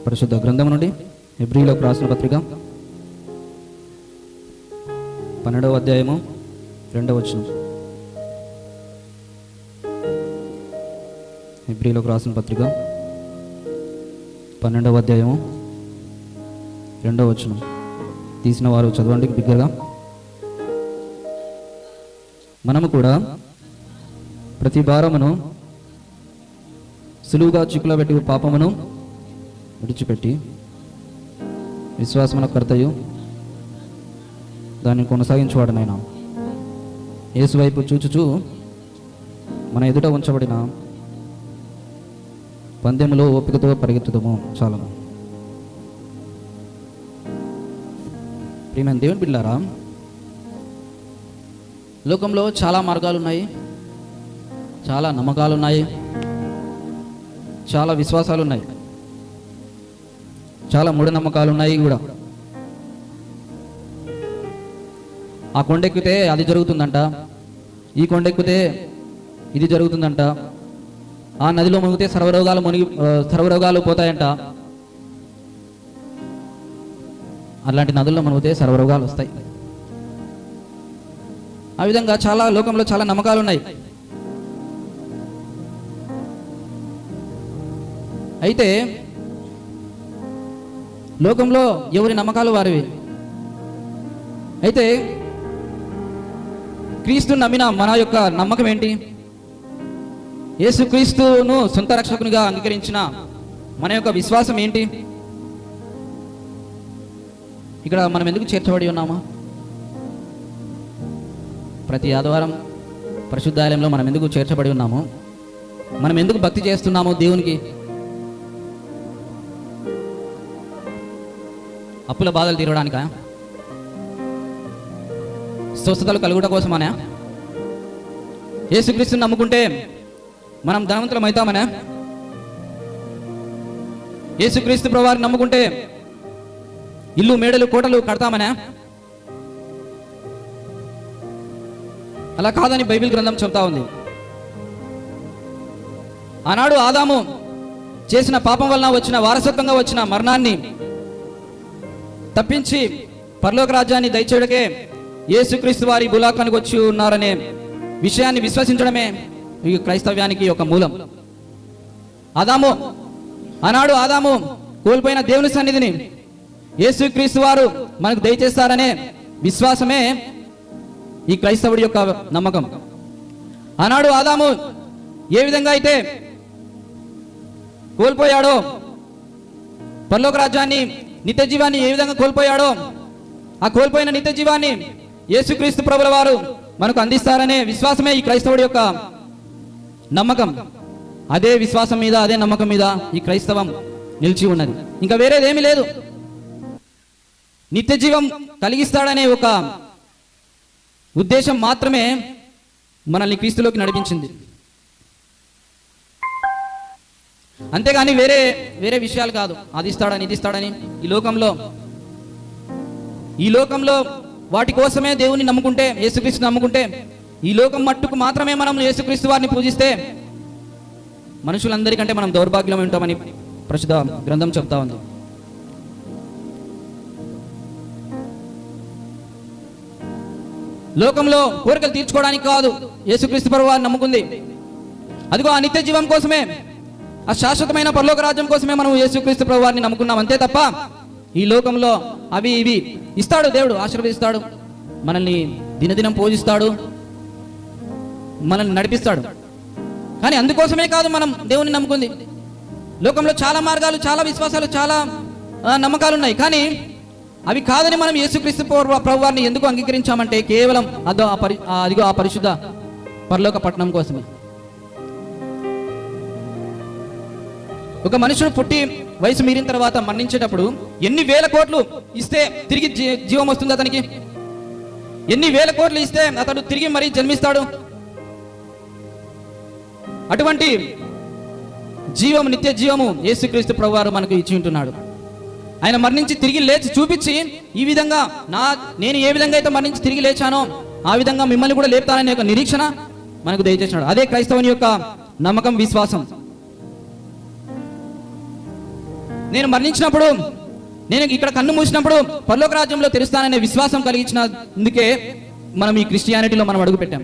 పరిశుద్ధ గ్రంథం నుండి హెబ్రీయులకు రాసిన పత్రిక 12వ అధ్యాయము 2వ వచనం. హెబ్రీయులకు రాసిన పత్రిక 12వ అధ్యాయము 2వ వచనం. తీసిన వారు చదవండి బిగ్గరగా. మనము కూడా ప్రతి భారమును సులువుగా చిక్కులో పెట్టి పాపమును విడిచిపెట్టి విశ్వాసమున కర్తయు దాన్ని కొనసాగించువాడనైనా యేసు వైపు చూచుచూ మన ఎదుట ఉంచబడిన పందెములో ఓపికతో పరిగెత్తుదాము. చాలను. ప్రియమైన దేవుని బిడ్డలారా, లోకంలో చాలా మార్గాలు ఉన్నాయి, చాలా నమ్మకాలు ఉన్నాయి, చాలా విశ్వాసాలు ఉన్నాయి, చాలా మూఢనమ్మకాలు ఉన్నాయి కూడా. ఆ కొండెక్కితే అది జరుగుతుందంట, ఈ కొండెక్కితే ఇది జరుగుతుందంట, ఆ నదిలో మునిగితే సర్వరోగాలు పోతాయంట, అలాంటి నదుల్లో మునిగితే సర్వరోగాలు వస్తాయి. ఆ విధంగా చాలా లోకంలో చాలా నమ్మకాలు ఉన్నాయి. అయితే లోకంలో ఎవరి నమ్మకాలు వారివి. అయితే క్రీస్తుని నమ్మిన మన యొక్క నమ్మకం ఏంటి? యేసుక్రీస్తును సొంత రక్షకునిగా అంగీకరించిన మన యొక్క విశ్వాసం ఏంటి? ఇక్కడ మనం ఎందుకు చేర్చబడి ఉన్నామా? ప్రతి ఆదివారం పరిశుద్ధాలయంలో మనం ఎందుకు చేర్చబడి ఉన్నాము? మనం ఎందుకు భక్తి చేస్తున్నాము దేవునికి? అప్పుల బాధలు తీరడానికా? స్వస్థతలు కలుగుట కోసమనే? యేసుక్రీస్తుని నమ్ముకుంటే మనం ధనవంతులం అవుతామనే? యేసుక్రీస్తు ప్రభువారిని నమ్ముకుంటే ఇల్లు మేడలు కోటలు కడతామనే? అలా కాదని బైబిల్ గ్రంథం చెప్తా ఉంది. ఆనాడు ఆదాము చేసిన పాపం వలన వచ్చిన వారసత్వంగా వచ్చిన మరణాన్ని తప్పించి పరలోక రాజ్యాన్ని దయచేయడకే యేసుక్రీస్తు వారి భూలోకానికి వచ్చి ఉన్నారనే విషయాన్ని విశ్వసించడమే ఈ క్రైస్తవ్యానికి ఒక మూలం. ఆనాడు ఆదాము కోల్పోయిన దేవుని సన్నిధిని యేసుక్రీస్తు వారు మనకు దయచేస్తారనే విశ్వాసమే ఈ క్రైస్తవుడి యొక్క నమ్మకం. ఆనాడు ఆదాము ఏ విధంగా అయితే కోల్పోయాడో, పరలోక రాజ్యాన్ని నిత్య జీవాన్ని ఏ విధంగా కోల్పోయాడో, ఆ కోల్పోయిన నిత్య జీవాన్ని యేసుక్రీస్తు ప్రభుల వారు మనకు అందిస్తారనే విశ్వాసమే ఈ క్రైస్తవుడి యొక్క నమ్మకం. అదే విశ్వాసం మీద, అదే నమ్మకం మీద ఈ క్రైస్తవం నిలిచి ఉన్నది. ఇంకా వేరేదేమీ లేదు. నిత్య జీవం కలిగిస్తాడనే ఒక ఉద్దేశం మాత్రమే మనల్ని క్రీస్తులోకి నడిపించింది. అంతేగాని వేరే వేరే విషయాలు కాదు. అది ఇస్తాడని ఇది ఇస్తాడని ఈ లోకంలో వాటి కోసమే దేవుని నమ్ముకుంటే, యేసుక్రీస్తు నమ్ముకుంటే, ఈ లోకం మట్టుకు మాత్రమే మనం యేసుక్రీస్తు వారిని పూజిస్తే మనుషులందరికంటే మనం దౌర్భాగ్యం ఉంటామని పరిశుద్ధ గ్రంథం చెప్తా ఉంది. లోకంలో కోరికలు తీర్చుకోవడానికి కాదు యేసుక్రీస్తు ప్రభువు వారిని నమ్ముకుంది. అదిగో ఆ నిత్య జీవం కోసమే, ఆ శాశ్వతమైన పరలోక రాజ్యం కోసమే మనం యేసుక్రీస్తు ప్రభువు వారిని నమ్ముకున్నాం. అంతే తప్ప ఈ లోకంలో అవి ఇవి ఇస్తాడు దేవుడు, ఆశీర్వదిస్తాడు, మనల్ని దినదినం పూజిస్తాడు, మనల్ని నడిపిస్తాడు. కానీ అందుకోసమే కాదు మనం దేవుని నమ్ముకుంది. లోకంలో చాలా మార్గాలు, చాలా విశ్వాసాలు, చాలా నమ్మకాలు ఉన్నాయి. కానీ అవి కాదని మనం యేసుక్రీస్తు ప్రభు వారిని ఎందుకు అంగీకరించామంటే కేవలం అదిగో ఆ పరిశుద్ధ పరలోక పట్టణం కోసమే. ఒక మనుషుడు పుట్టి వయసు మీరిన తర్వాత మరణించేటప్పుడు ఎన్ని వేల కోట్లు ఇస్తే తిరిగి జీవం వస్తుంది అతనికి? ఎన్ని వేల కోట్లు ఇస్తే అతడు తిరిగి మరీ జన్మిస్తాడు? అటువంటి జీవము, నిత్య జీవము యేసుక్రీస్తు ప్రభువారు మనకు ఇచ్చి ఉంటున్నాడు. ఆయన మరణించి తిరిగి లేచి చూపించి, ఈ విధంగా నేను ఏ విధంగా అయితే మరణించి తిరిగి లేచానో ఆ విధంగా మిమ్మల్ని కూడా లేపుతాననే ఒక నిరీక్షణ మనకు దయచేసినాడు. అదే క్రైస్తవుని యొక్క నమ్మకం, విశ్వాసం. నేను మరణించినప్పుడు, నేను ఇక్కడ కన్ను మూసినప్పుడు పరలోక రాజ్యంలో తెరుస్తాననే విశ్వాసం కలిగించినందుకే మనం ఈ క్రిస్టియానిటీలో మనం అడుగు పెట్టాం.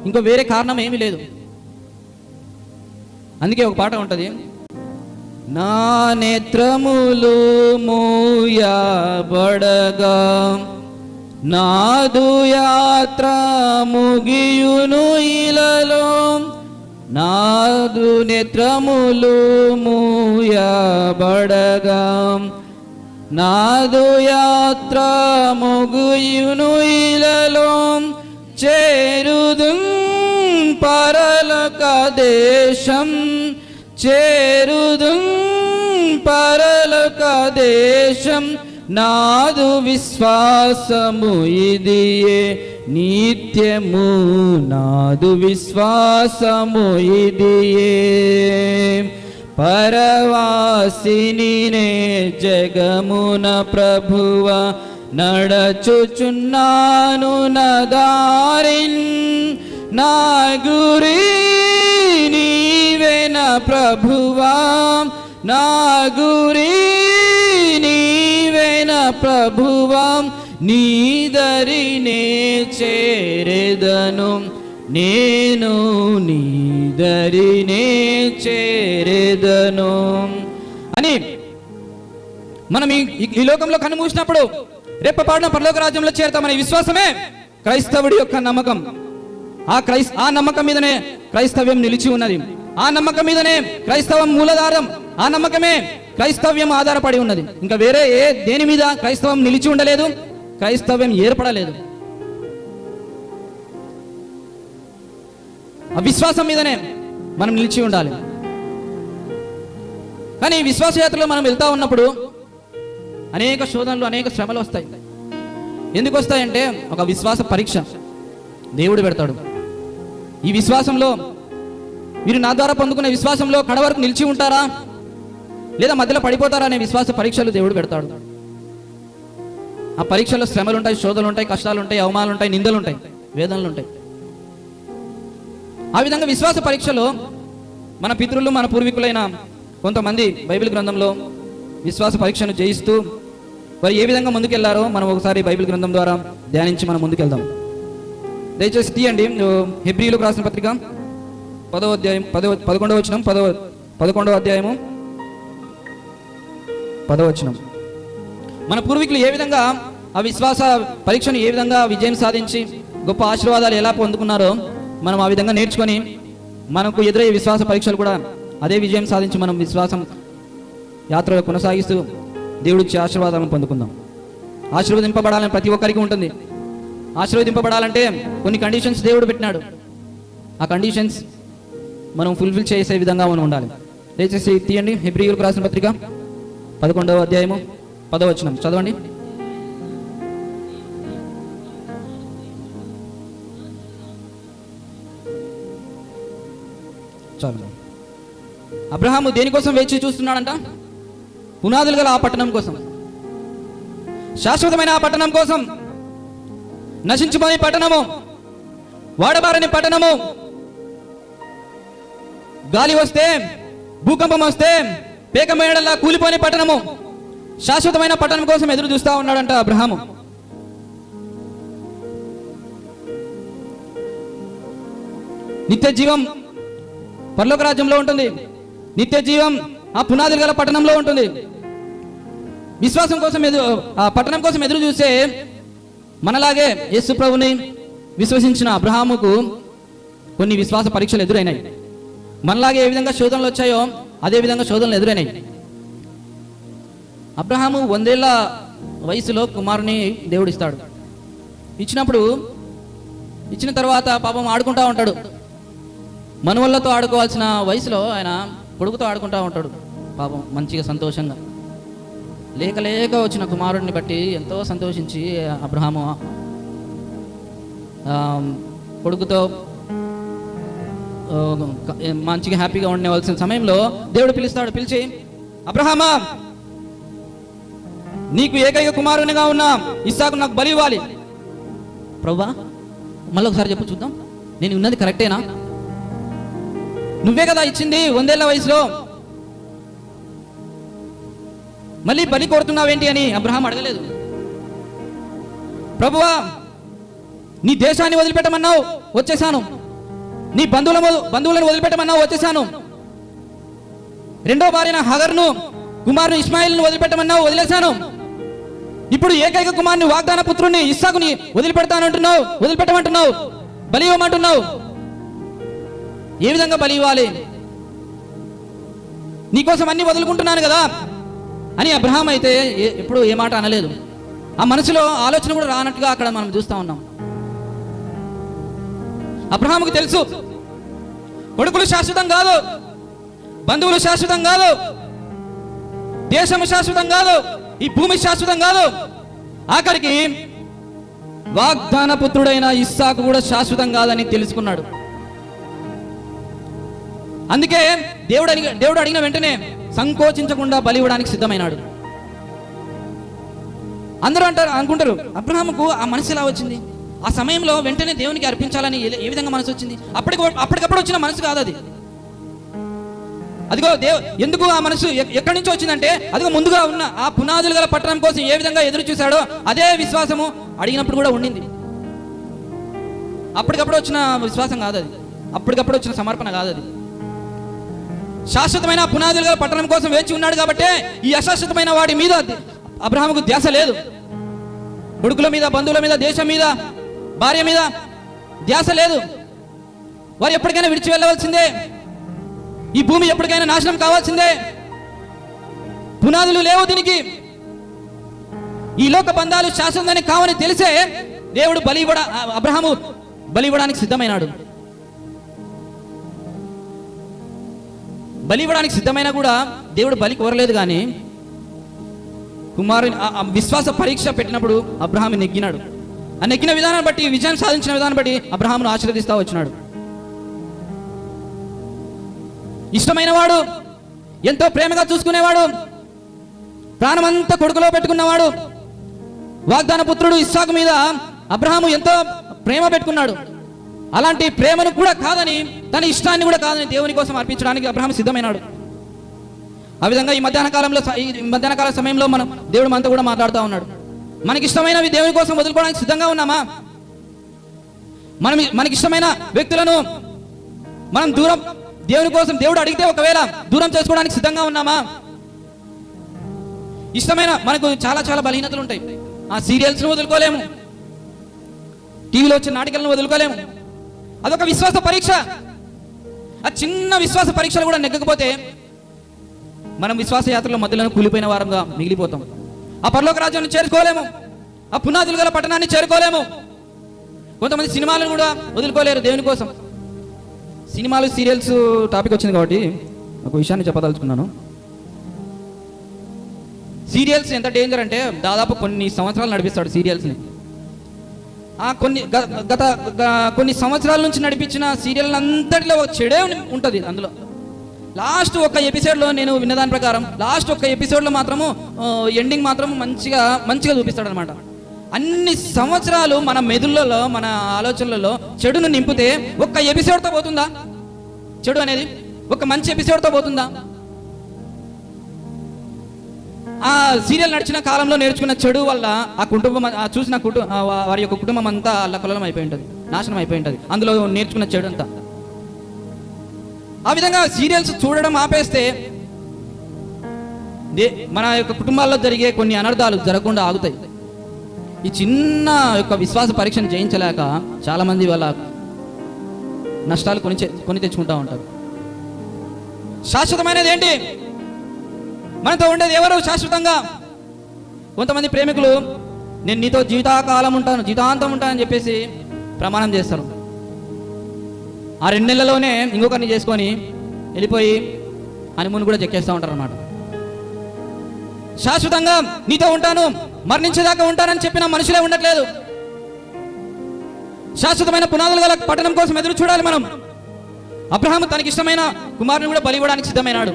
ఇంకో వేరే కారణం ఏమీ లేదు. అందుకే ఒక పాట ఉంటుంది, నా నేత్రములు మూయబడగా నాదు యాత్ర ముగియును ఇలలో, నాదు నేత్రములు మూయబడగా నాదు యాత్ర ముగియును ఇలలో, చేరుదుం పరలోక దేశం, చేరుదుం పరలోక దేశం, నాదు విశ్వాసము ఇదియే నిత్యము, నాదు విశ్వాసము ఇదియే. పరవాసిని నే జగమున ప్రభువ నడచుచున్నాను నదారిన్, నా గురి నీవేన ప్రభువా, నా గురి నీవేన ప్రభువా, నీదరినే చేరెదను నేను, నీదరినే చేరెదను అని మనం ఈ లోకంలో కన్ను మూసినప్పుడు రేపపాటున పరలోక రాజ్యంలో చేరతామనే విశ్వాసమే క్రైస్తవుడి యొక్క నమ్మకం. ఆ నమ్మకం మీదనే క్రైస్తవ్యం నిలిచి ఉన్నది. ఆ నమ్మకం మీదనే క్రైస్తవం మూలాధారం. ఆ నమ్మకమే క్రైస్తవ్యం ఆధారపడి ఉన్నది. ఇంకా వేరే దేని మీద క్రైస్తవం నిలిచి ఉండలేదు, క్రైస్తవ్యం ఏర్పడలేదు. ఆ విశ్వాసం మీదనే మనం నిలిచి ఉండాలి. కానీ విశ్వాసయాత్రలో మనం వెళ్తా ఉన్నప్పుడు అనేక శోధనలు, అనేక శ్రమలు వస్తాయి. ఎందుకు వస్తాయంటే ఒక విశ్వాస పరీక్ష దేవుడు పెడతాడు. ఈ విశ్వాసంలో మీరు నా ద్వారా పొందుకునే విశ్వాసంలో కడ వరకు నిలిచి ఉంటారా లేదా మధ్యలో పడిపోతారా అనే విశ్వాస పరీక్షలు దేవుడు పెడతాడు. ఆ పరీక్షలో శ్రమలు ఉంటాయి, శోధనలు ఉంటాయి, కష్టాలు ఉంటాయి, అవమానాలు ఉంటాయి, నిందలు ఉంటాయి, వేదనలు ఉంటాయి. ఆ విధంగా విశ్వాస పరీక్షలో మన పితరులు, మన పూర్వీకులైన కొంతమంది బైబిల్ గ్రంథంలో విశ్వాస పరీక్షను జయిస్తూ వారు ఏ విధంగా ముందుకెళ్లారో మనం ఒకసారి బైబిల్ గ్రంథం ద్వారా ధ్యానించి మనం ముందుకెళ్దాం. దయచేసి తీయండి హెబ్రీయులకు రాసిన పత్రిక 10వ అధ్యాయం 11వ వచనం, 11వ అధ్యాయము 10వ వచనం. మన పూర్వీకులు ఏ విధంగా ఆ విశ్వాస పరీక్షను ఏ విధంగా విజయం సాధించి గొప్ప ఆశీర్వాదాలు ఎలా పొందుకున్నారో మనం ఆ విధంగా నేర్చుకొని మనకు ఎదురయ్యే విశ్వాస పరీక్షలు కూడా అదే విజయం సాధించి మనం విశ్వాసం యాత్రలో కొనసాగిస్తూ దేవుడిచ్చే ఆశీర్వాదాలను పొందుకుందాం. ఆశీర్వదింపబడాలని ప్రతి ఒక్కరికి ఉంటుంది. ఆశీర్వదింపబడాలంటే కొన్ని కండిషన్స్ దేవుడు పెట్టినాడు. ఆ కండిషన్స్ మనం ఫుల్ఫిల్ చేసే విధంగా మనం ఉండాలి. దయచేసి తీయండి హెబ్రీయులకు రాసిన పత్రిక 11వ అధ్యాయము 10వ వచనం చదవండి. చాలు. అబ్రహాము దేనికోసం వేచి చూస్తున్నాడంట? పునాదులు గల ఆ పట్టణం కోసం, శాశ్వతమైన ఆ పట్టణం కోసం. నశించుమని పట్టణము, వాడబారని పట్టణము, గాలి వస్తే, భూకంపం వస్తే పేకమేడల్లా కూలిపోని పట్టణము, శాశ్వతమైన పట్టణం కోసం ఎదురు చూస్తా ఉన్నాడంట అబ్రహాము. నిత్య జీవం పరలోక రాజ్యంలో ఉంటుంది. నిత్య జీవం ఆ పునాదులు గల పట్టణంలో ఉంటుంది. విశ్వాసం కోసం ఆ పట్టణం కోసం ఎదురు చూసే మనలాగే యేసు ప్రభుని విశ్వసించిన అబ్రహాముకు కొన్ని విశ్వాస పరీక్షలు ఎదురైనాయి. మనలాగే ఏ విధంగా శోధనలు వచ్చాయో అదే విధంగా శోధనలు ఎదురైనాయి. అబ్రహాము 100 ఏళ్ల వయసులో కుమారుని దేవుడు ఇస్తాడు. ఇచ్చిన తర్వాత పాపం ఆడుకుంటా ఉంటాడు. మనవళ్ళతో ఆడుకోవాల్సిన వయసులో ఆయన కొడుకుతో ఆడుకుంటా ఉంటాడు. పాపం మంచిగా సంతోషంగా లేక వచ్చిన కుమారుడిని బట్టి ఎంతో సంతోషించి అబ్రహాము కొడుకుతో మంచిగా హ్యాపీగా ఉండవలసిన సమయంలో దేవుడు పిలుస్తాడు. పిలిచి, అబ్రహామా, నీకు ఏకైక కుమారునిగా ఉన్న ఇస్సాకు నాకు బలి ఇవ్వాలి. ప్రభువా, మళ్ళీ ఒకసారి చెప్పు చూద్దాం, నేను ఉన్నది కరెక్టేనా? నువ్వే కదా ఇచ్చింది 100 ఏళ్ల వయసులో. మళ్ళీ బలి కోరుతున్నావేంటి అని అబ్రహాం అడగలేదు. ప్రభువా, నీ దేశాన్ని వదిలిపెట్టమన్నావు, వచ్చేసాను. నీ బంధువులను వదిలిపెట్టమన్నావు, వచ్చేసాను. రెండో భార్యన హగర్ను, కుమారుని ఇస్మాయిల్ను వదిలిపెట్టమన్నావు, వదిలేశాను. ఇప్పుడు ఏకైక కుమారుని, వాగ్దాన పుత్రుని ఇస్సాకుని వదిలిపెడతానంటున్నావు, వదిలిపెట్టమంటున్నావు, బలి ఇవ్వమంటున్నావు. ఏ విధంగా బలి ఇవ్వాలి? నీకోసం అన్ని వదులుకుంటున్నాను కదా అని అబ్రహాం అయితే ఎప్పుడు ఏ మాట అనలేదు. ఆ మనసులో ఆలోచన కూడా రానట్టుగా అక్కడ మనం చూస్తా ఉన్నాం. అబ్రహాముకు తెలుసు, కొడుకులు శాశ్వతం కాదు, బంధువులు శాశ్వతం కాదు, దేశము శాశ్వతం కాదు, ఈ భూమి శాశ్వతం కాదు, ఆఖరికి వాగ్దాన పుత్రుడైన ఇస్సాకు కూడా శాశ్వతం కాదని తెలుసుకున్నాడు. అందుకే దేవుడు అడిగిన వెంటనే సంకోచించకుండా బలి ఇవ్వడానికి సిద్ధమైనాడు. అందరూ అనుకుంటారు, అబ్రహాముకు ఆ మనసు ఎలా వచ్చింది? ఆ సమయంలో వెంటనే దేవునికి అర్పించాలని ఏ విధంగా మనసు వచ్చింది? అప్పటికప్పుడు వచ్చిన మనసు కాదు అది. అదిగో ఎందుకు ఆ మనసు ఎక్కడి నుంచి వచ్చిందంటే, అదిగో ముందుగా ఉన్న ఆ పునాదులు గల పట్టణం కోసం ఏ విధంగా ఎదురు చూశాడో అదే విశ్వాసము అడిగినప్పుడు కూడా ఉండింది. అప్పటికప్పుడు వచ్చిన విశ్వాసం కాదు అది, అప్పటికప్పుడు వచ్చిన సమర్పణ కాదు అది. శాశ్వతమైన పునాదులు గల పట్టణం కోసం వేచి ఉన్నాడు కాబట్టి ఈ అశాశ్వతమైన వాటి మీద అబ్రహాముకు ధ్యాస లేదు. కొడుకుల మీద, బంధువుల మీద, దేశం మీద, భార్య మీద ధ్యాస లేదు. వారు ఎప్పటికైనా విడిచి వెళ్ళవలసిందే, ఈ భూమి ఎప్పటికైనా నాశనం కావాల్సిందే. పునాదులు లేవు దీనికి, ఈ లోక బంధాలు శాశ్వతమని కావని తెలిసే దేవుడు అబ్రహాము బలి ఇవ్వడానికి సిద్ధమైనాడు. బలి ఇవ్వడానికి సిద్ధమైనా కూడా దేవుడు బలి కోరలేదు. కానీ కుమారుని విశ్వాస పరీక్ష పెట్టినప్పుడు అబ్రహాము నెగ్గినాడు. ఆ నెగ్గిన విధానాన్ని బట్టి, విజయం సాధించిన విధానం బట్టి అబ్రహామును ఆశీర్వదిస్తా వచ్చినాడు. ఇష్టమైన వాడు, ఎంతో ప్రేమగా చూసుకునేవాడు, ప్రాణమంతా కొడుకులో పెట్టుకున్నవాడు, వాగ్దాన పుత్రుడు ఇస్సాకు మీద అబ్రహాము ఎంతో ప్రేమ పెట్టుకున్నాడు. అలాంటి ప్రేమను కూడా కాదని, తన ఇష్టాన్ని కూడా కాదని దేవుని కోసం అర్పించడానికి అబ్రహాము సిద్ధమైనాడు. ఆ విధంగా ఈ మధ్యాహ్నకాల సమయంలో దేవుడు మనతో కూడా మాట్లాడుతూ ఉన్నాడు. మనకి ఇష్టమైనవి దేవుని కోసం వదులుకోవడానికి సిద్ధంగా ఉన్నామా? మనకిష్టమైన వ్యక్తులను మనం దేవుని కోసం దేవుడు అడిగితే ఒకవేళ దూరం చేసుకోవడానికి సిద్ధంగా ఉన్నామా? ఇష్టమైన మనకు చాలా చాలా బలహీనతలు ఉంటాయి. ఆ సీరియల్స్ను వదులుకోలేము, టీవీలో వచ్చే నాటికలను వదులుకోలేము. అదొక విశ్వాస పరీక్ష. ఆ చిన్న విశ్వాస పరీక్షలు కూడా నెగ్గకపోతే మనం విశ్వాస యాత్రలో మధ్యలో కూలిపోయిన వారంగా మిగిలిపోతాం. ఆ పరలోక రాజ్యాన్ని చేరుకోలేము, ఆ పునాదులు గల పట్టణాన్ని చేరుకోలేము. కొంతమంది సినిమాలను కూడా వదులుకోలేరు దేవుని కోసం. సినిమాలు, సీరియల్స్ టాపిక్ వచ్చింది కాబట్టి ఒక విషయాన్ని చెప్పదలుచుకున్నాను. సీరియల్స్ ఎంత డేంజర్ అంటే, దాదాపు కొన్ని సంవత్సరాలు నడిపిస్తాడు సీరియల్స్ని. కొన్ని సంవత్సరాల నుంచి నడిపించిన సీరియల్ అంతటిలో ఒక చెడే ఉంటుంది. అందులో లాస్ట్ ఒక ఎపిసోడ్లో నేను విన్నదాని ప్రకారం లాస్ట్ ఒక ఎపిసోడ్లో మాత్రము ఎండింగ్ మాత్రం మంచిగా చూపిస్తాడు అనమాట. అన్ని సంవత్సరాలు మన మెదుళ్ళలో, మన ఆలోచనలలో చెడును నింపితే ఒక్క ఎపిసోడ్తో పోతుందా? చెడు అనేది ఒక మంచి ఎపిసోడ్తో పోతుందా? ఆ సీరియల్ నడిచిన కాలంలో నేర్చుకున్న చెడు వల్ల ఆ కుటుంబం, చూసిన వారి యొక్క కుటుంబం అంతా అల్లకల్లోలం అయిపోయి ఉంటుంది, నాశనం అయిపోయి ఉంటుంది అందులో నేర్చుకున్న చెడు అంతా. ఆ విధంగా సీరియల్స్ చూడడం ఆపేస్తే మన యొక్క కుటుంబాల్లో జరిగే కొన్ని అనర్థాలు జరగకుండా ఆగుతాయి. ఈ చిన్న యొక్క విశ్వాస పరీక్షను జయించలేక చాలా మంది వాళ్ళ నష్టాలు కొని తెచ్చుకుంటూ ఉంటారు. శాశ్వతమైనది ఏంటి? మనతో ఉండేది ఎవరు శాశ్వతంగా? కొంతమంది ప్రేమికులు నేను నీతో జీవితాంతం ఉంటానని చెప్పేసి ప్రమాణం చేస్తారు. ఆ 2 నెలల్లోనే ఇంకొకరిని చేసుకొని వెళ్ళిపోయి హనీమూన్ కూడా చెక్కేస్తూ ఉంటారు అన్నమాట. శాశ్వతంగా నీతో ఉంటాను, మరణించేదాకా ఉంటానని చెప్పిన మనుషులే ఉండట్లేదు. శాశ్వతమైన పునాదులు గల పట్టణం కోసం ఎదురు చూడాలి మనం. అబ్రహాము తనకి ఇష్టమైన కుమారుని కూడా బలి ఇవ్వడానికి సిద్ధమైనాడు.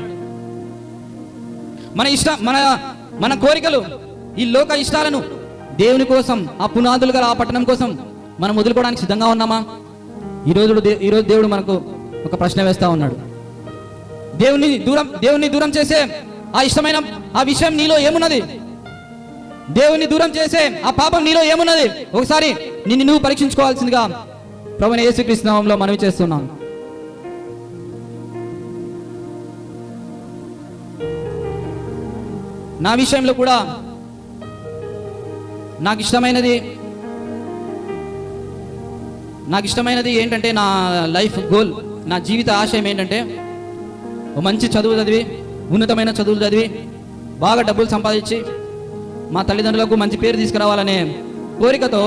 మన కోరికలు, ఈ లోక ఇష్టాలను దేవుని కోసం, ఆ పునాదులు గల ఆ పట్టణం కోసం మనం వదులుకోవడానికి సిద్ధంగా ఉన్నామా? ఈరోజు దేవుడు మనకు ఒక ప్రశ్న వేస్తా ఉన్నాడు. దేవుని దూరం చేసే ఆ ఇష్టమైన ఆ విషయం నీలో ఏమున్నది? దేవుని దూరం చేసే ఆ పాపం నీలో ఏమున్నది? ఒకసారి నిన్ను నువ్వు పరీక్షించుకోవాల్సిందిగా ప్రభువైన యేసుక్రీస్తు నామములో మనవి చేస్తున్నాం. నా విషయంలో కూడా నాకు ఇష్టమైనది ఏంటంటే, నా లైఫ్ గోల్, నా జీవిత ఆశయం ఏంటంటే, ఒక మంచి చదువు చదివి, ఉన్నతమైన చదువులు చదివి, బాగా డబ్బులు సంపాదించి మా తల్లిదండ్రులకు మంచి పేరు తీసుకురావాలనే కోరికతో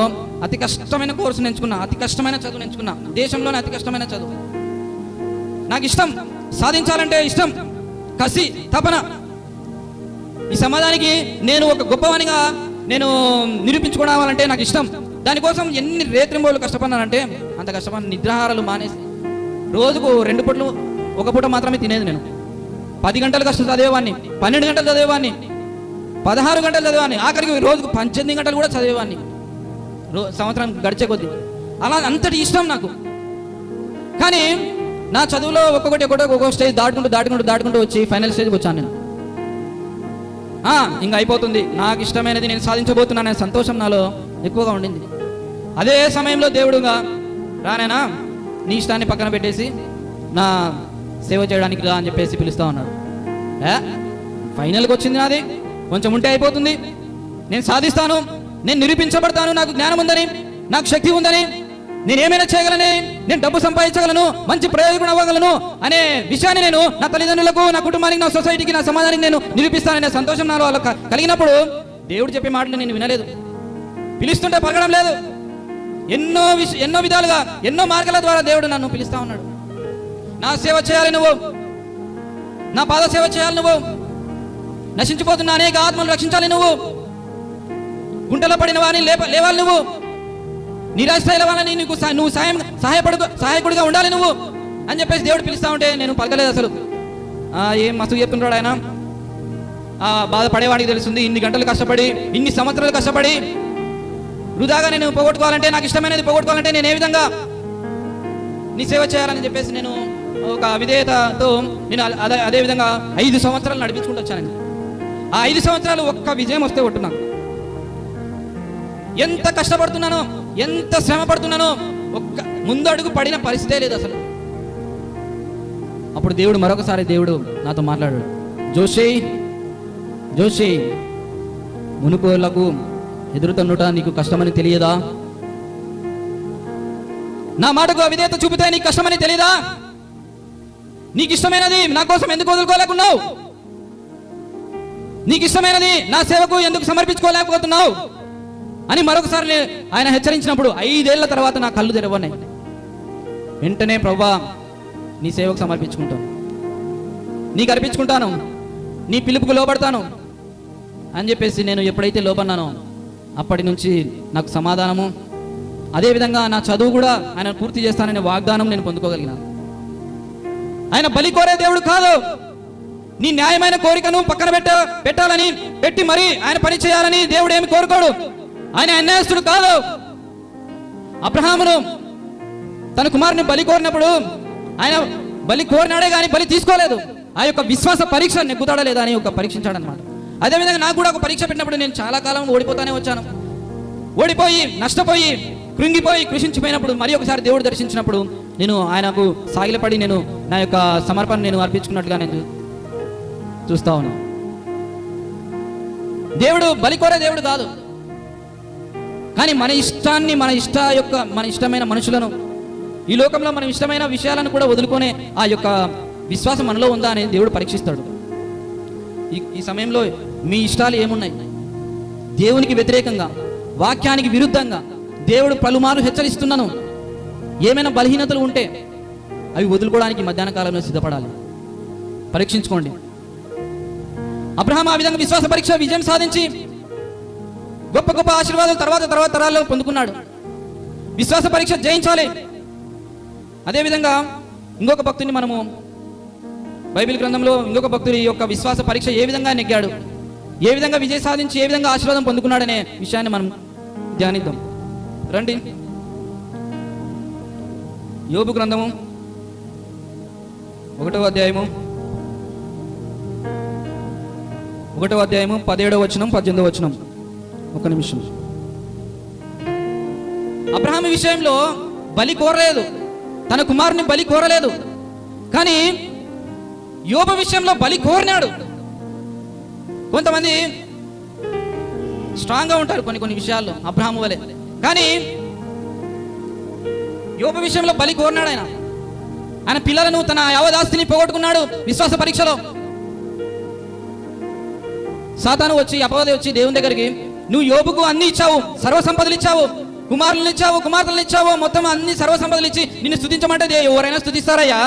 అతి కష్టమైన కోర్సును ఎంచుకున్నా, అతి కష్టమైన చదువును ఎంచుకున్నా, దేశంలోనే అతి కష్టమైన చదువు. నాకు ఇష్టం, సాధించాలంటే ఇష్టం, కసి, తపన. ఈ సమాజానికి నేను ఒక గొప్పవానిగా నేను నిరూపించుకోవాలంటే నాకు ఇష్టం. దానికోసం ఎన్ని రేత్రింబోళ్ళు కష్టపడినానంటే అంత కష్టపడిన. నిద్రాహారాలు మానేసి రోజుకు 2 పూటలు, 1 పూట మాత్రమే తినేది. నేను 10 గంటలు కష్టం చదివేవాడిని, 12 గంటలు చదివేవాడిని, 16 గంటలు చదివేవాడిని, ఆఖరికి రోజుకు 18 గంటలు కూడా చదివేవాడిని సంవత్సరం గడిచే కొద్దీ. అలా అంతటి ఇష్టం నాకు. కానీ నా చదువులో ఒక్కొక్క స్టేజ్ దాటుకుంటూ వచ్చి ఫైనల్ స్టేజ్కి వచ్చాను నేను. ఇంకా అయిపోతుంది, నాకు ఇష్టమైనది నేను సాధించబోతున్నానే సంతోషం నాలో ఎక్కువగా ఉండింది. అదే సమయంలో దేవుడుగా రానైనా నీ ఇష్టాన్ని పక్కన పెట్టేసి నా సేవ చేయడానికి రా అని చెప్పేసి పిలుస్తా ఉన్నాడు. ఫైనల్కి వచ్చింది నాది, కొంచెం ఉంటే అయిపోతుంది, నేను సాధిస్తాను, నేను నిరూపించబడతాను, నాకు జ్ఞానం ఉందని, నాకు శక్తి ఉందని, నేను ఏమైనా చేయగలని, నేను డబ్బు సంపాదించగలను, మంచి ప్రయోజనం అవ్వగలను అనే విషయాన్ని నేను నా తల్లిదండ్రులకు, నా కుటుంబానికి, నా సొసైటీకి, నా సమాజానికి నేను నిరూపిస్తాననే సంతోషం నాలో కలిగినప్పుడు దేవుడు చెప్పే మాటలు నేను వినలేదు. పిలుస్తుంటే పలకడం లేదు. ఎన్నో విధాలుగా, ఎన్నో మార్గాల ద్వారా దేవుడు నన్ను పిలుస్తా ఉన్నాడు. నా సేవ చేయాలి నువ్వు, నా పాద సేవ చేయాలి నువ్వు, నశించిపోతున్న అనేక ఆత్మలు రక్షించాలి నువ్వు, గుంటలో పడిన వారిని లేవాలి నువ్వు, నిరాశ్రయుల వాళ్ళని నువ్వు సహాయకుడిగా ఉండాలి నువ్వు అని చెప్పేసి దేవుడు పిలుస్తా ఉంటే నేను పలకలేదు అసలు. ఏం మస్తు చెప్తున్నాడు ఆయన, బాధపడేవాడికి తెలుస్తుంది. ఇన్ని గంటలు కష్టపడి, ఇన్ని సంవత్సరాలు కష్టపడి వృధాగా నేను పోగొట్టుకోవాలంటే, నాకు ఇష్టమైనది పోగొట్టుకోవాలంటే నేను ఏ విధంగా నీ సేవ చేయాలని చెప్పేసి నేను ఒక విధేయతతో నేను అదే విధంగా 5 సంవత్సరాలు నడిపించుకుంటూ వచ్చాను. ఆ 5 సంవత్సరాలు ఒక్క విజయం వస్తే ఒట్టున్నాను. ఎంత కష్టపడుతున్నానో, ఎంత శ్రమ పడుతున్నానో, ఒక్క ముందడుగు పడిన పరిస్థితే లేదు అసలు. అప్పుడు దేవుడు మరొకసారి నాతో మాట్లాడాడు. జోషి మునుకోళ్లకు ఎదురుతన్నుట నీకు కష్టమని తెలియదా? నా మాటకు అవిధేయత చూపితే నీకు కష్టమని తెలియదా? నీకు ఇష్టమైనది నా కోసం ఎందుకు వదులుకోలేకున్నావు? నీకు ఇష్టమైనది నా సేవకు ఎందుకు సమర్పించుకోలేకపోతున్నావు అని మరొకసారి ఆయన హెచ్చరించినప్పుడు 5 ఏళ్ల తర్వాత నా కళ్ళు తెరవన్నాయి. వెంటనే ప్రభువా నీ సేవకు సమర్పించుకుంటాను, నీకు అర్పించుకుంటాను, నీ పిలుపుకు లోబడతాను అని చెప్పేసి నేను ఎప్పుడైతే లోపన్నానో అప్పటి నుంచి నాకు సమాధానము, అదేవిధంగా నా చదువు కూడా ఆయన పూర్తి చేస్తాననే వాగ్దానం నేను పొందుకోగలిగినాను. ఆయన బలి కోరే దేవుడు కాదు. నీ న్యాయమైన కోరికను పక్కన పెట్టాలని పెట్టి మరి ఆయన పని చేయాలని దేవుడు ఏమి కోరుకోడు. ఆయన అన్యాయస్తుడు కాదు. అబ్రహామును తన కుమారుని బలి కోరినప్పుడు ఆయన బలి కోరినాడే కానీ బలి తీసుకోలేదు. ఆ యొక్క విశ్వాస పరీక్ష నెగ్గుతాడా లేదా అని ఒక పరీక్షించాడనమాట. అదేవిధంగా నాకు కూడా ఒక పరీక్ష పెట్టినప్పుడు నేను చాలా కాలం ఓడిపోతానే వచ్చాను. ఓడిపోయి, నష్టపోయి, కృంగిపోయి, కృషించిపోయినప్పుడు మరి ఒకసారి దేవుడు దర్శించినప్పుడు నేను ఆయనకు సాగిలపడి నేను నా యొక్క సమర్పణ నేను అర్పించుకున్నట్టుగా నేను చూస్తా ఉన్నాను. దేవుడు బలి కోరే దేవుడు కాదు. కానీ మన ఇష్టాన్ని, మన ఇష్టమైన మనుషులను, ఈ లోకంలో మనం ఇష్టమైన విషయాలను కూడా వదులుకునే ఆ యొక్క విశ్వాసం మనలో ఉందా అని దేవుడు పరీక్షిస్తాడు. ఈ సమయంలో మీ ఇష్టాలు ఏమున్నాయి? దేవునికి వ్యతిరేకంగా, వాక్యానికి విరుద్ధంగా దేవుడు పలుమార్లు హెచ్చరిస్తున్నాను. ఏమైనా బలహీనతలు ఉంటే అవి వదులుకోవడానికి మధ్యాహ్న కాలంలో సిద్ధపడాలి. పరీక్షించుకోండి. అబ్రహాం ఆ విధంగా విశ్వాస పరీక్ష విజయం సాధించి గొప్ప గొప్ప ఆశీర్వాదాలు తర్వాత తరాల్లో పొందుకున్నాడు. విశ్వాస పరీక్ష జయించాలి. అదేవిధంగా ఇంకొక భక్తుని మనము బైబిల్ గ్రంథంలో ఇంకొక భక్తుడి యొక్క విశ్వాస పరీక్ష ఏ విధంగా నెగ్గాడు, ఏ విధంగా విజయం సాధించి ఏ విధంగా ఆశీర్వాదం పొందుకున్నాడనే విషయాన్ని మనం ధ్యానిద్దాం. రండి. యోబు గ్రంథము 1వ అధ్యాయము 1వ అధ్యాయము 17వ వచనం 18వ వచనం. ఒక నిమిషం. అబ్రహాము విషయంలో బలి కోరలేదు, తన కుమారుని బలి కోరలేదు. కానీ యోబు విషయంలో బలి కోరినాడు. కొంతమంది స్ట్రాంగ్గా ఉంటారు కొన్ని విషయాల్లో అబ్రహాము వలె, కానీ యోబు విషయంలో బలి కోరినాడు. ఆయన పిల్లలను, తన యావదాస్తిని పోగొట్టుకున్నాడు విశ్వాస పరీక్షలో. సాతాను వచ్చి, అపవాది వచ్చి దేవుని దగ్గరికి, నువ్వు యోబుకు అన్ని ఇచ్చావు, సర్వసంపదలు ఇచ్చావు, కుమారులను ఇచ్చావు, కుమార్తెలను ఇచ్చావు, మొత్తం అన్ని సర్వసంపదలు ఇచ్చి నిన్ను స్తుతించమంటే ఎవరైనా స్తుతిస్తారయ్యా?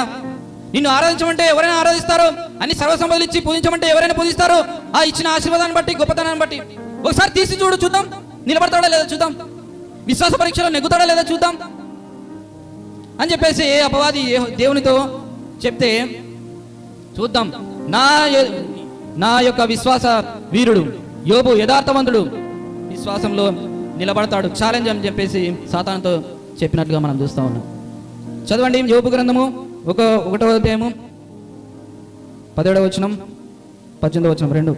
నిన్ను ఆరాధించమంటే ఎవరైనా ఆరాధిస్తారు? అన్ని సర్వసంపదలు ఇచ్చి పూజించమంటే ఎవరైనా పూజిస్తారు? ఆ ఇచ్చిన ఆశీర్వాదాన్ని బట్టి, గొప్పతనాన్ని బట్టి ఒకసారి తీసి చూద్దాం, నిలబడతాడా లేదా చూద్దాం, విశ్వాస పరీక్షలో నెగ్గుతాడా లేదా చూద్దాం అని చెప్పేసి అపవాది దేవునితో చెప్తే, చూద్దాం, నా యొక్క విశ్వాస వీరుడు యోబు యథార్థవంతుడు, విశ్వాసంలో నిలబడతాడు, ఛాలెంజ్ అని చెప్పేసి సాతానుతో చెప్పినట్లుగా మనం చూస్తా ఉన్నాం. చదవండి యోబు గ్రంథము 1వ అధ్యాయము 17వ వచనం 18వ వచనం 2.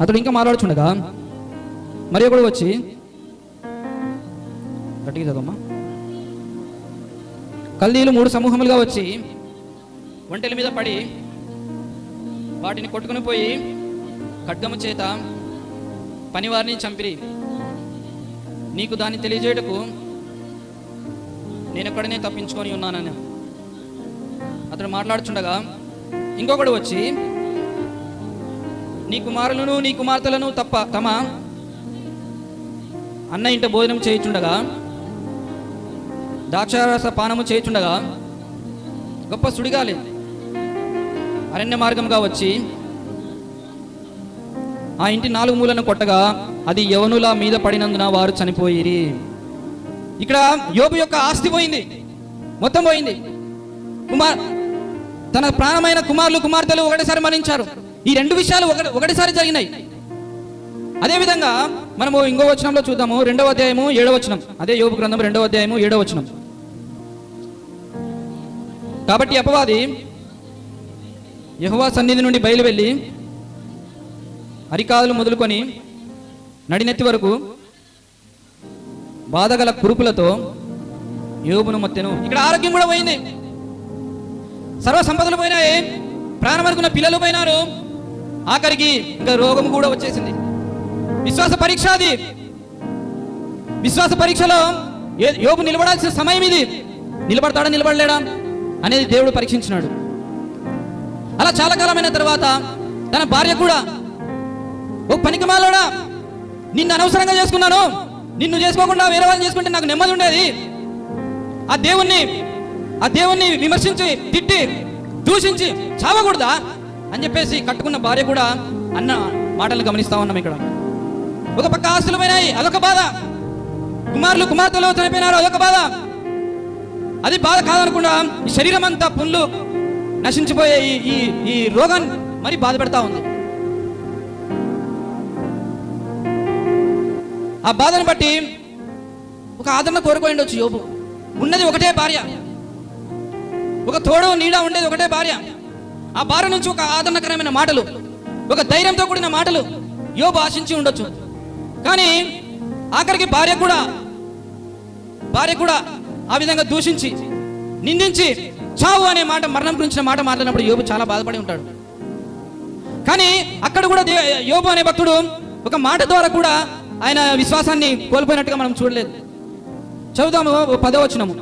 అతడు ఇంకా మాట్లాడుచుండగా మరి ఒకడు వచ్చి, గట్టిగా చదవమ్మా, కల్దీలు 3 సమూహములుగా వచ్చి ఒంటెల మీద పడి వాటిని కొట్టుకుని పోయి ఖడ్గము చేత పనివారిని చంపిరి. నీకు దాన్ని తెలియజేయటకు నేను ఎక్కడనే తప్పించుకొని ఉన్నానని అతడు మాట్లాడుచుండగా ఇంకొకడు వచ్చి, నీ కుమారులను నీ కుమార్తెలను తమ అన్న ఇంట భోజనం చేయుచుండగా, ద్రాక్షారస పానము చేయుచుండగా గొప్ప సుడిగాలి అరణ్య మార్గంగా వచ్చి ఆ ఇంటి 4 మూలను కొట్టగా అది యవనుల మీద పడినందున వారు చనిపోయిరి. ఇక్కడ యోబు యొక్క ఆస్తి పోయింది, మొత్తం పోయింది. తన ప్రాణమైన కుమారులు కుమార్తెలు ఒకటిసారి మరణించారు. ఈ 2 విషయాలు ఒకటిసారి జరిగినాయి. అదేవిధంగా మనము ఇంకో వచనంలో చూద్దాము, 2వ అధ్యాయము 7వ వచనం. అదే యోబు గ్రంథం 2వ అధ్యాయము 7వ వచనం. కాబట్టి అపవాది యెహోవా సన్నిధి నుండి బయలు వెళ్ళి అరికాదులు మొదలుకొని నడినెత్తి వరకు బాధగల కురుపులతో యోబును మొత్తెను. ఇక్కడ ఆరోగ్యం కూడా పోయింది, సర్వ సంపదలు పోయినాయి, ప్రాణం అనుకున్న పిల్లలు పోయినారు, ఆఖరికి ఇంకా రోగం కూడా వచ్చేసింది. విశ్వాస పరీక్ష అది. విశ్వాస పరీక్షలో యోబు నిలబడాల్సిన సమయం ఇది. నిలబడతాడా నిలబడలేడా అనేది దేవుడు పరీక్షించినాడు. అలా చాలా కాలమైన తర్వాత తన భార్య కూడా, ఓ పనికిమాలోడా, నిన్ను అనవసరంగా చేసుకున్నాను, నిన్ను చేసుకోకుండా వేరే వాళ్ళు చేసుకుంటే నాకు నెమ్మది ఉండేది, ఆ దేవుణ్ణి విమర్శించి తిట్టి దూషించి చావకూడదా అని చెప్పేసి కట్టుకున్న భార్య కూడా అన్న మాటలు గమనిస్తా ఉన్నాం. ఇక్కడ ఒక పక్క ఆస్తులు పోయినాయి, అదొక బాధ, కుమారులు కుమార్తెలు చనిపోయినారు, అదొక బాధ. అది బాధ కాదనుకుండా ఈ శరీరం అంతా పుండ్లు నశించిపోయే ఈ రోగాన్ని మరి బాధ పెడతా ఉంది. ఆ బాధను బట్టి ఒక ఆదరణ కోరుకోయి ఉండొచ్చు యోబు. ఉన్నది ఒకటే భార్య, ఒక తోడు నీడ ఉండేది ఒకటే భార్య. ఆ భార్య నుంచి ఒక ఆదరణకరమైన మాటలు, ఒక ధైర్యంతో కూడిన మాటలు యోబు ఆశించి ఉండొచ్చు. కానీ ఆఖరికి భార్య కూడా ఆ విధంగా దూషించి నిందించి చావు అనే మాట, మరణం గురించిన మాట మాట్లాడినప్పుడు యోబు చాలా బాధపడి ఉంటాడు. కానీ అక్కడ కూడా యోబు అనే భక్తుడు ఒక మాట ద్వారా కూడా ఆయన విశ్వాసాన్ని కోల్పోయినట్టుగా మనం చూడలేదు. చదువుతాము 10వ వచనము,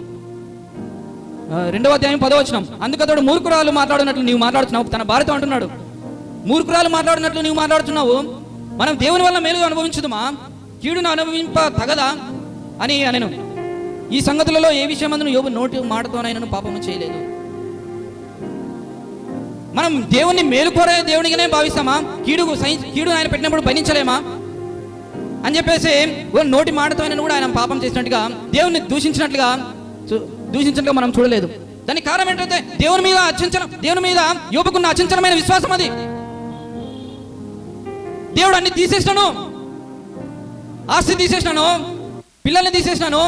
2వ అధ్యాయం 10వ వచనం. అందుకతడు మూర్ఖురాలు మాట్లాడినట్లు నీవు మాట్లాడుతున్నావు. తన భార్యతో అంటున్నాడు, మూర్ఖురాలు మాట్లాడినట్లు నీవు మాట్లాడుతున్నావు. మనం దేవుని వల్ల మేలు అనుభవించుదుమా, కీడును అనుభవింప తగదా అని అనెను. ఈ సంగతులలో ఏ విషయమందును యోబు నోటి మాటతోనైనా పాపము చేయలేదు. మనం దేవుణ్ణి మేలుకోరే దేవునిగానే భావిస్తామా? కీడు ఆయన పెట్టినప్పుడు భరించలేమా అని చెప్పేసి నోటి మాటతో కూడా ఆయన పాపం చేసినట్టుగా, దేవుణ్ణి దూషించినట్లుగా మనం చూడలేదు. దానికి కారణం ఏంటంటే దేవుని మీద యోబుకున్న అచంచలమైన విశ్వాసం. అది దేవుడు అన్ని తీసేసినాను, ఆస్తి తీసేసినాను, పిల్లల్ని తీసేసినాను,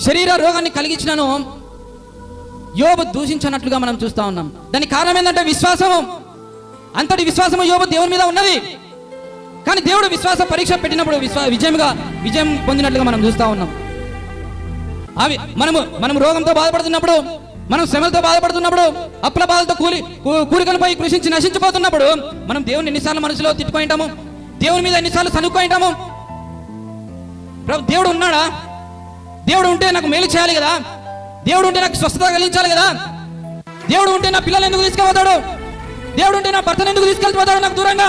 శరీర రోగాన్ని కలిగించినాను, యోబు దూషించినట్లుగా మనం చూస్తా ఉన్నాం. దానికి కారణం ఏంటంటే విశ్వాసము. అంతటి విశ్వాసము యోబు దేవుని మీద ఉన్నది. కానీ దేవుడు విశ్వాస పరీక్ష పెట్టినప్పుడు విజయం పొందినట్లుగా మనం చూస్తా ఉన్నాం. అవి మనము రోగంతో బాధపడుతున్నప్పుడు, మనం శ్రమలతో బాధపడుతున్నప్పుడు, అప్పుల బాధలతో కూలికలపై కృషించి నశించిపోతున్నప్పుడు మనం దేవుని ఎన్నిసార్లు మనసులో తిట్టుకుంటాము, దేవుని మీద ఎన్నిసార్లు సనుక్కుంటాము. దేవుడు ఉన్నాడా? దేవుడు ఉంటే నాకు మేలు చేయాలి కదా, దేవుడు ఉంటే నాకు స్వస్థత కలిగించాలి కదా, దేవుడు ఉంటే నా పిల్లలు ఎందుకు తీసుకుపోతాడు, దేవుడు ఉంటే నా భర్తను ఎందుకు తీసుకెళ్ళిపోతాడు, నాకు దూరంగా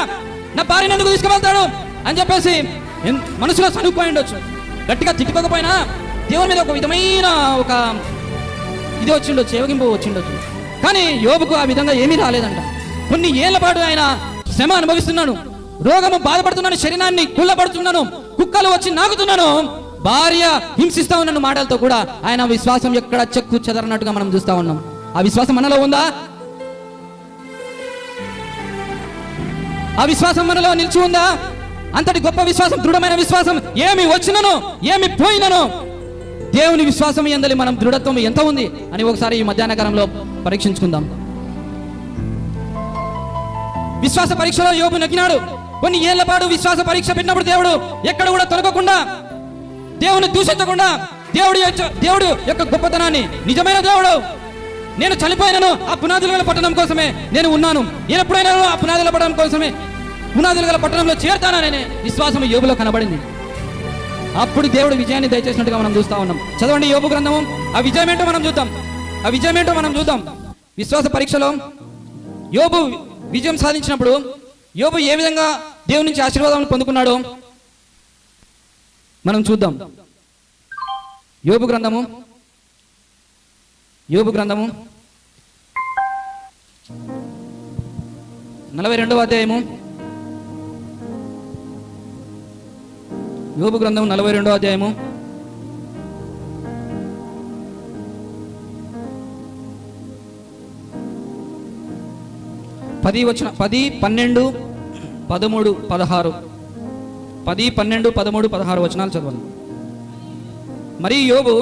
నా భార్యను ఎందుకు తీసుకువెళ్తాడు అని చెప్పేసి మనసులో సనుక్కొని ఉండొచ్చు. గట్టిగా తిట్టుకోకపోయినా దేవుని మీద ఒక విధమైన ఒక ఇది వచ్చిండొచ్చు, ఏవగింపు వచ్చిండొచ్చు. కానీ యోబుకు ఆ విధంగా ఏమీ రాలేదంట. కొన్ని ఏళ్ల పాటు ఆయన శ్రమ అనుభవిస్తున్నాను, రోగము బాధపడుతున్నాను, శరీరాన్ని కుళ్ళపడుతున్నాను, కుక్కలు వచ్చి నాకుతున్నాను, భార్య హింసిస్తా ఉన్న మాటలతో కూడా ఆయన విశ్వాసం ఎక్కడ చెక్కు చెదరనట్టుగా మనం చూస్తా ఉన్నాం. ఆ విశ్వాసం మనలో ఉందా? ఆ విశ్వాసం మనలో నిలిచి ఉందా? అంతటి గొప్ప విశ్వాసం, దృఢమైన విశ్వాసం, ఏమి వచ్చినను ఏమి పోయినను దేవుని విశ్వాసం యందలి మనం దృఢత్వం ఎంత ఉంది అని ఒకసారి ఈ మధ్యాహ్న కాలంలో పరీక్షించుకుందాం. విశ్వాస పరీక్షలో యోబు నగ్గినాడు. కొన్ని ఏళ్ల పాటు విశ్వాస పరీక్ష పెట్టినప్పుడు దేవుడు ఎక్కడ కూడా తొలగకుండా, దేవుని దూషించకుండా, దేవుడు యొక్క గొప్పతనాన్ని, నిజమైన దేవుడు నేను చనిపోయినను ఆ పునాదుల గల పట్టణం కోసమే నేను ఉన్నాను, నేను ఎప్పుడైనా ఆ పునాదుల పట్టణం కోసమే, పునాదుల గల పట్టణంలో చేరుతాననే విశ్వాసం యోబులో కనబడింది. అప్పుడు దేవుడు విజయాన్ని దయచేసినట్టుగా మనం చూస్తా ఉన్నాం. చదవండి యోబు గ్రంథము. ఆ విజయం ఏంటో మనం చూద్దాం. విశ్వాస పరీక్షలో యోబు విజయం సాధించినప్పుడు యోబు ఏ విధంగా దేవుని నుంచి ఆశీర్వాదాలను పొందుకున్నాడో మనం చూద్దాం. యోబు గ్రంథము 42వ అధ్యాయము. యోబు గ్రంథం 42వ అధ్యాయము 10, 12, 13, 16. 10, 12, 13, 16 వచనాలు చదవండి. మరి యోబు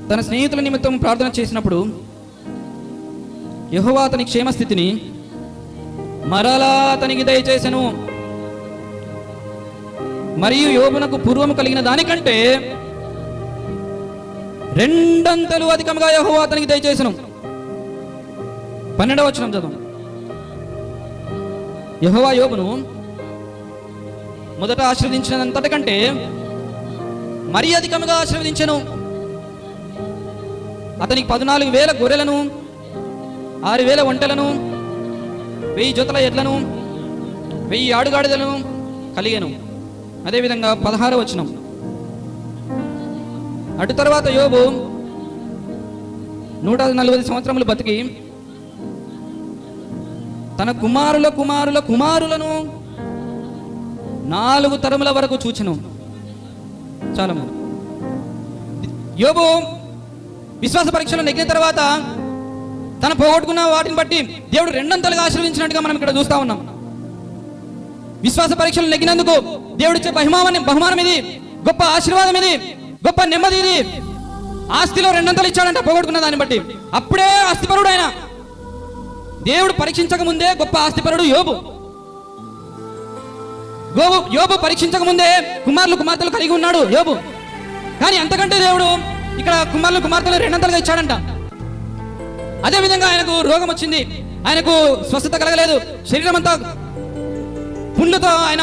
తన స్నేహితుల నిమిత్తం ప్రార్థన చేసినప్పుడు యెహోవా అతని క్షేమస్థితిని మరలా అతనికి దయచేసెను. మరియు యోబునకు పూర్వము కలిగిన దానికంటే 2 అధికంగా యెహోవా అతనికి దయచేసెను. 12వ వచనం చదవండి. యెహోవా యోబును మొదట ఆశీర్వదించినంతటికంటే మరీ అధికంగా ఆశీర్వదించెను. అతనికి 14,000 గొర్రెలను, 6,000 ఒంటెలను, 1000 జతల ఎడ్లను, 1000 ఆడుగాడిదలను కలిగెను. అదేవిధంగా 16వ వచనం. అటు తర్వాత యోబు 140 సంవత్సరములు బతికి తన కుమారులను 4 తరముల వరకు చూచెను. చాలా యోబు విశ్వాస పరీక్షలో నెగ్గిన తర్వాత తన పోగొట్టుకున్న వాటిని బట్టి దేవుడు 2 ఆశీర్వదించినట్టుగా మనం ఇక్కడ చూస్తా ఉన్నాం. విశ్వాస పరీక్షలు నెగ్గినందుకు దేవుడిచ్చే బహుమానం ఇది, గొప్ప ఆశీర్వాదం ఇది, గొప్ప నెమ్మది ఇది. ఆస్తిలో 2 ఇచ్చాడంట పోగొట్టుకున్న దాన్ని బట్టి. అప్పుడే ఆస్తిపరుడు ఆయన. దేవుడు పరీక్షించక ముందే గొప్ప ఆస్తిపరుడు యోబు. యోబు పరీక్షించక ముందే కుమార్తెలు కలిగి ఉన్నాడు యోబు. కానీ అంతకంటే దేవుడు ఇక్కడ కుమార్తెలు 2 ఇచ్చాడంట. అదేవిధంగా ఆయనకు రోగం వచ్చింది, ఆయనకు స్వస్థత కలగలేదు, శరీరం అంతా పుండ్లతో ఆయన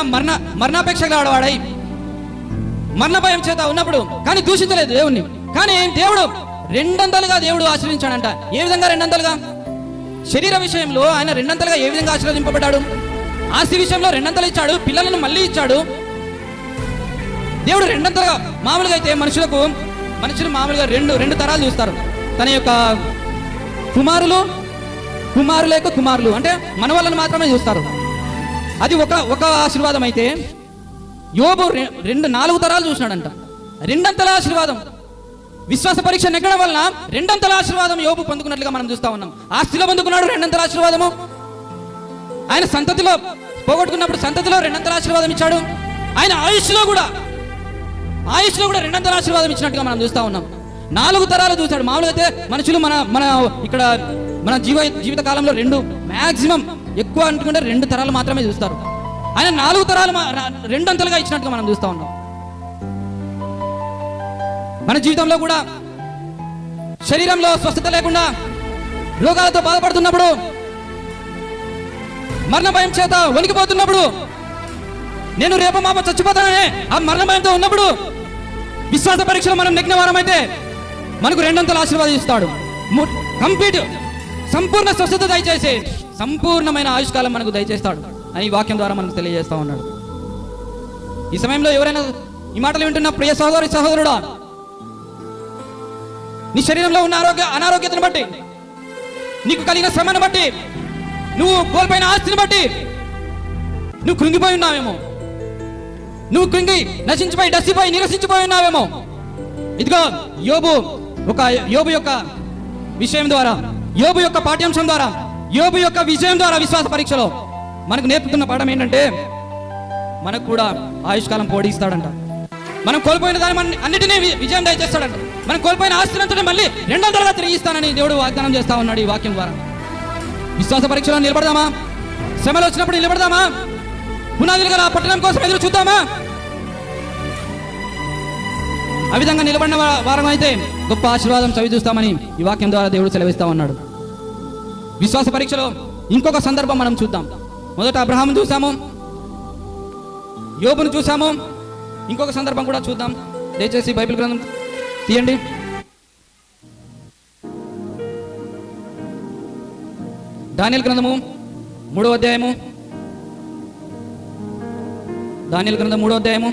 మరణాపేక్ష ఆడవాడై మరణ భయం చేత ఉన్నప్పుడు కానీ దూషించలేదు దేవుణ్ణి. కానీ దేవుడు 2 దేవుడు ఆశీర్వదించాడంట. ఏ విధంగా 2? శరీర విషయంలో ఆయన 2 ఏ విధంగా ఆశీర్వదింపబడ్డాడు? ఆస్తి విషయంలో 2 ఇచ్చాడు, పిల్లలను మళ్ళీ ఇచ్చాడు. దేవుడు 2 మామూలుగా అయితే మనుషులు మామూలుగా 2 తరాలు చూస్తారు. తన యొక్క కుమారులు అంటే మన వాళ్ళని మాత్రమే చూస్తారు. అది ఒక ఆశీర్వాదం అయితే యోబు 4 తరాలు చూసినాడంట. 2 ఆశీర్వాదం. విశ్వాస పరీక్ష నెగ్గడం వలన 2 ఆశీర్వాదం యోబు పొందుకున్నట్లుగా మనం చూస్తా ఉన్నాం. ఆస్తిలో పొందుకున్నాడు 2 ఆశీర్వాదము. ఆయన సంతతిలో పోగొట్టుకున్నప్పుడు సంతతిలో 2 ఆశీర్వాదం ఇచ్చాడు. ఆయన ఆయుష్లో కూడా 2 ఆశీర్వాదం ఇచ్చినట్టుగా మనం చూస్తా ఉన్నాం. 4 తరాలు చూశాడు. మామూలుగా అయితే మనుషులు మన ఇక్కడ మన జీవిత కాలంలో 2 మ్యాక్సిమం ఎక్కువ అనుకుంటే 2 తరాలు మాత్రమే చూస్తారు. ఆయన 4 తరాలు 2 అంతలుగా ఇచ్చినట్టుగా మనం చూస్తూ ఉన్నాం. మన జీవితంలో కూడా శరీరంలో స్వస్థత లేకుండా రోగాలతో బాధపడుతున్నప్పుడు, మరణ భయం చేత వణికిపోతున్నప్పుడు, నేను రేపు మామ చచ్చిపోతాననే ఆ మరణ భయంతో ఉన్నప్పుడు విశ్వాస పరీక్షలో మనం నెగ్గిన వారమైతే మనకు 2 అంతలు ఆశీర్వాదిస్తాడు. కంప్లీట్ సంపూర్ణ స్వస్థత దయచేసి సంపూర్ణమైన ఆయుష్కాలం మనకు దయచేస్తాడు అని ఈ వాక్యం ద్వారా మనకు తెలియజేస్తా ఉన్నాడు. ఈ సమయంలో ఎవరైనా ఈ మాటలు వింటున్న ప్రియ సహోదరి సహోదరుడా, నీ శరీరంలో ఉన్న అనారోగ్యతను బట్టి, నీకు కలిగిన శ్రమను బట్టి, నువ్వు కోల్పోయిన ఆస్తిని బట్టి నువ్వు కృంగిపోయి ఉన్నావేమో, నువ్వు కృంగి నశించిపోయి డసిపోయి నిరసించిపోయి ఉన్నావేమో. ఇదిగో యోబు యొక్క విషయం ద్వారా, యోబు యొక్క పాఠ్యాంశం ద్వారా, యోబు యొక్క విజయం ద్వారా విశ్వాస పరీక్షలో మనకు నేర్పుతున్న పాఠం ఏంటంటే, మనకు కూడా ఆయుష్కాలం పొడిగిస్తాడంట. మనం కోల్పోయిన దాన్ని అన్నిటినీ విజయం దయచేస్తాడంట. మనం కోల్పోయిన ఆస్తినంతటి మళ్ళీ 2 అంతలుగా తిరిగి ఇస్తానని దేవుడు వాగ్దానం చేస్తా ఉన్నాడు ఈ వాక్యం ద్వారా. విశ్వాస పరీక్షలో నిలబడదామా? శ్రమలు వచ్చినప్పుడు నిలబడదామా? పునాదులు గల పట్టణం కోసం ఎదురు చూద్దామా? ఆ విధంగా నిలబడిన వారం అయితే గొప్ప ఆశీర్వాదం చవి చూస్తామని ఈ వాక్యం ద్వారా దేవుడు సెలవిస్తా ఉన్నాడు. విశ్వాస పరీక్షలో ఇంకొక సందర్భం మనం చూద్దాం. మొదట అబ్రహామును చూసాము, యోబును చూసాము. ఇంకొక సందర్భం కూడా చూద్దాం. దయచేసి బైబిల్ గ్రంథం తీయండి. దానియేలు గ్రంథము 3వ అధ్యాయము. దానియేలు గ్రంథం 3వ అధ్యాయము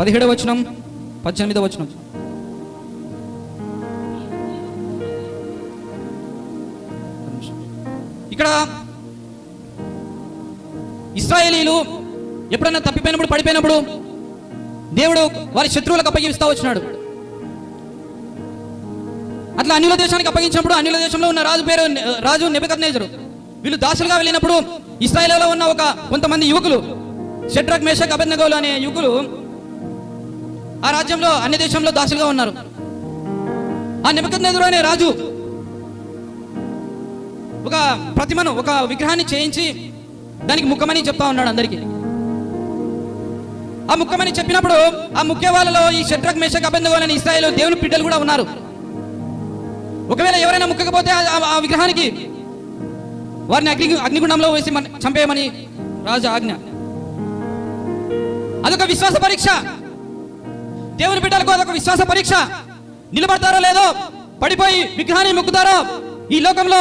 17వ వచనం 18వ వచనం. ఇక్కడ ఇశ్రాయేలీలు ఎప్పుడైనా తప్పిపోయినప్పుడు, పడిపోయినప్పుడు దేవుడు వారి శత్రువులకు అప్పగిస్తూ వచ్చినాడు. అట్లా అన్యుల దేశానికి అప్పగించినప్పుడు అన్యుల దేశంలో ఉన్న రాజు నెబుకద్నెజరు, వీళ్ళు దాసులుగా వెళ్ళినప్పుడు ఇశ్రాయేలులో ఉన్న కొంతమంది యువకులు, షడ్రక్ మేషక్ అబేద్నెగోలు అనే యువకులు ఆ రాజ్యంలో అన్ని దేశంలో దాసులుగా ఉన్నారు. ఆ నెబుకద్నెజరు అనే రాజు ఒక ప్రతిమను, ఒక విగ్రహాన్ని చేయించి దానికి ముఖమని చెప్తా ఉన్నాడు అందరికీ. ఆ ముఖమని చెప్పినప్పుడు ఆ ముఖ్య వాళ్ళలో ఈ షడ్రక్ మేషక్ అబేద్నెగోలు అనే ఇశ్రాయేలు దేవుని బిడ్డలు కూడా ఉన్నారు. ఒకవేళ ఎవరైనా ముక్కకపోతే ఆ విగ్రహానికి వారిని అగ్నిగుండంలో వేసి చంపేయమని రాజు ఆజ్ఞ. అదొక విశ్వాస పరీక్ష. దేవుని బిడ్డలకు అదొక విశ్వాస పరీక్ష. నిలబడతారో లేదో, పడిపోయి విగ్రహాన్ని మొక్కుతారో, ఈ లోకంలో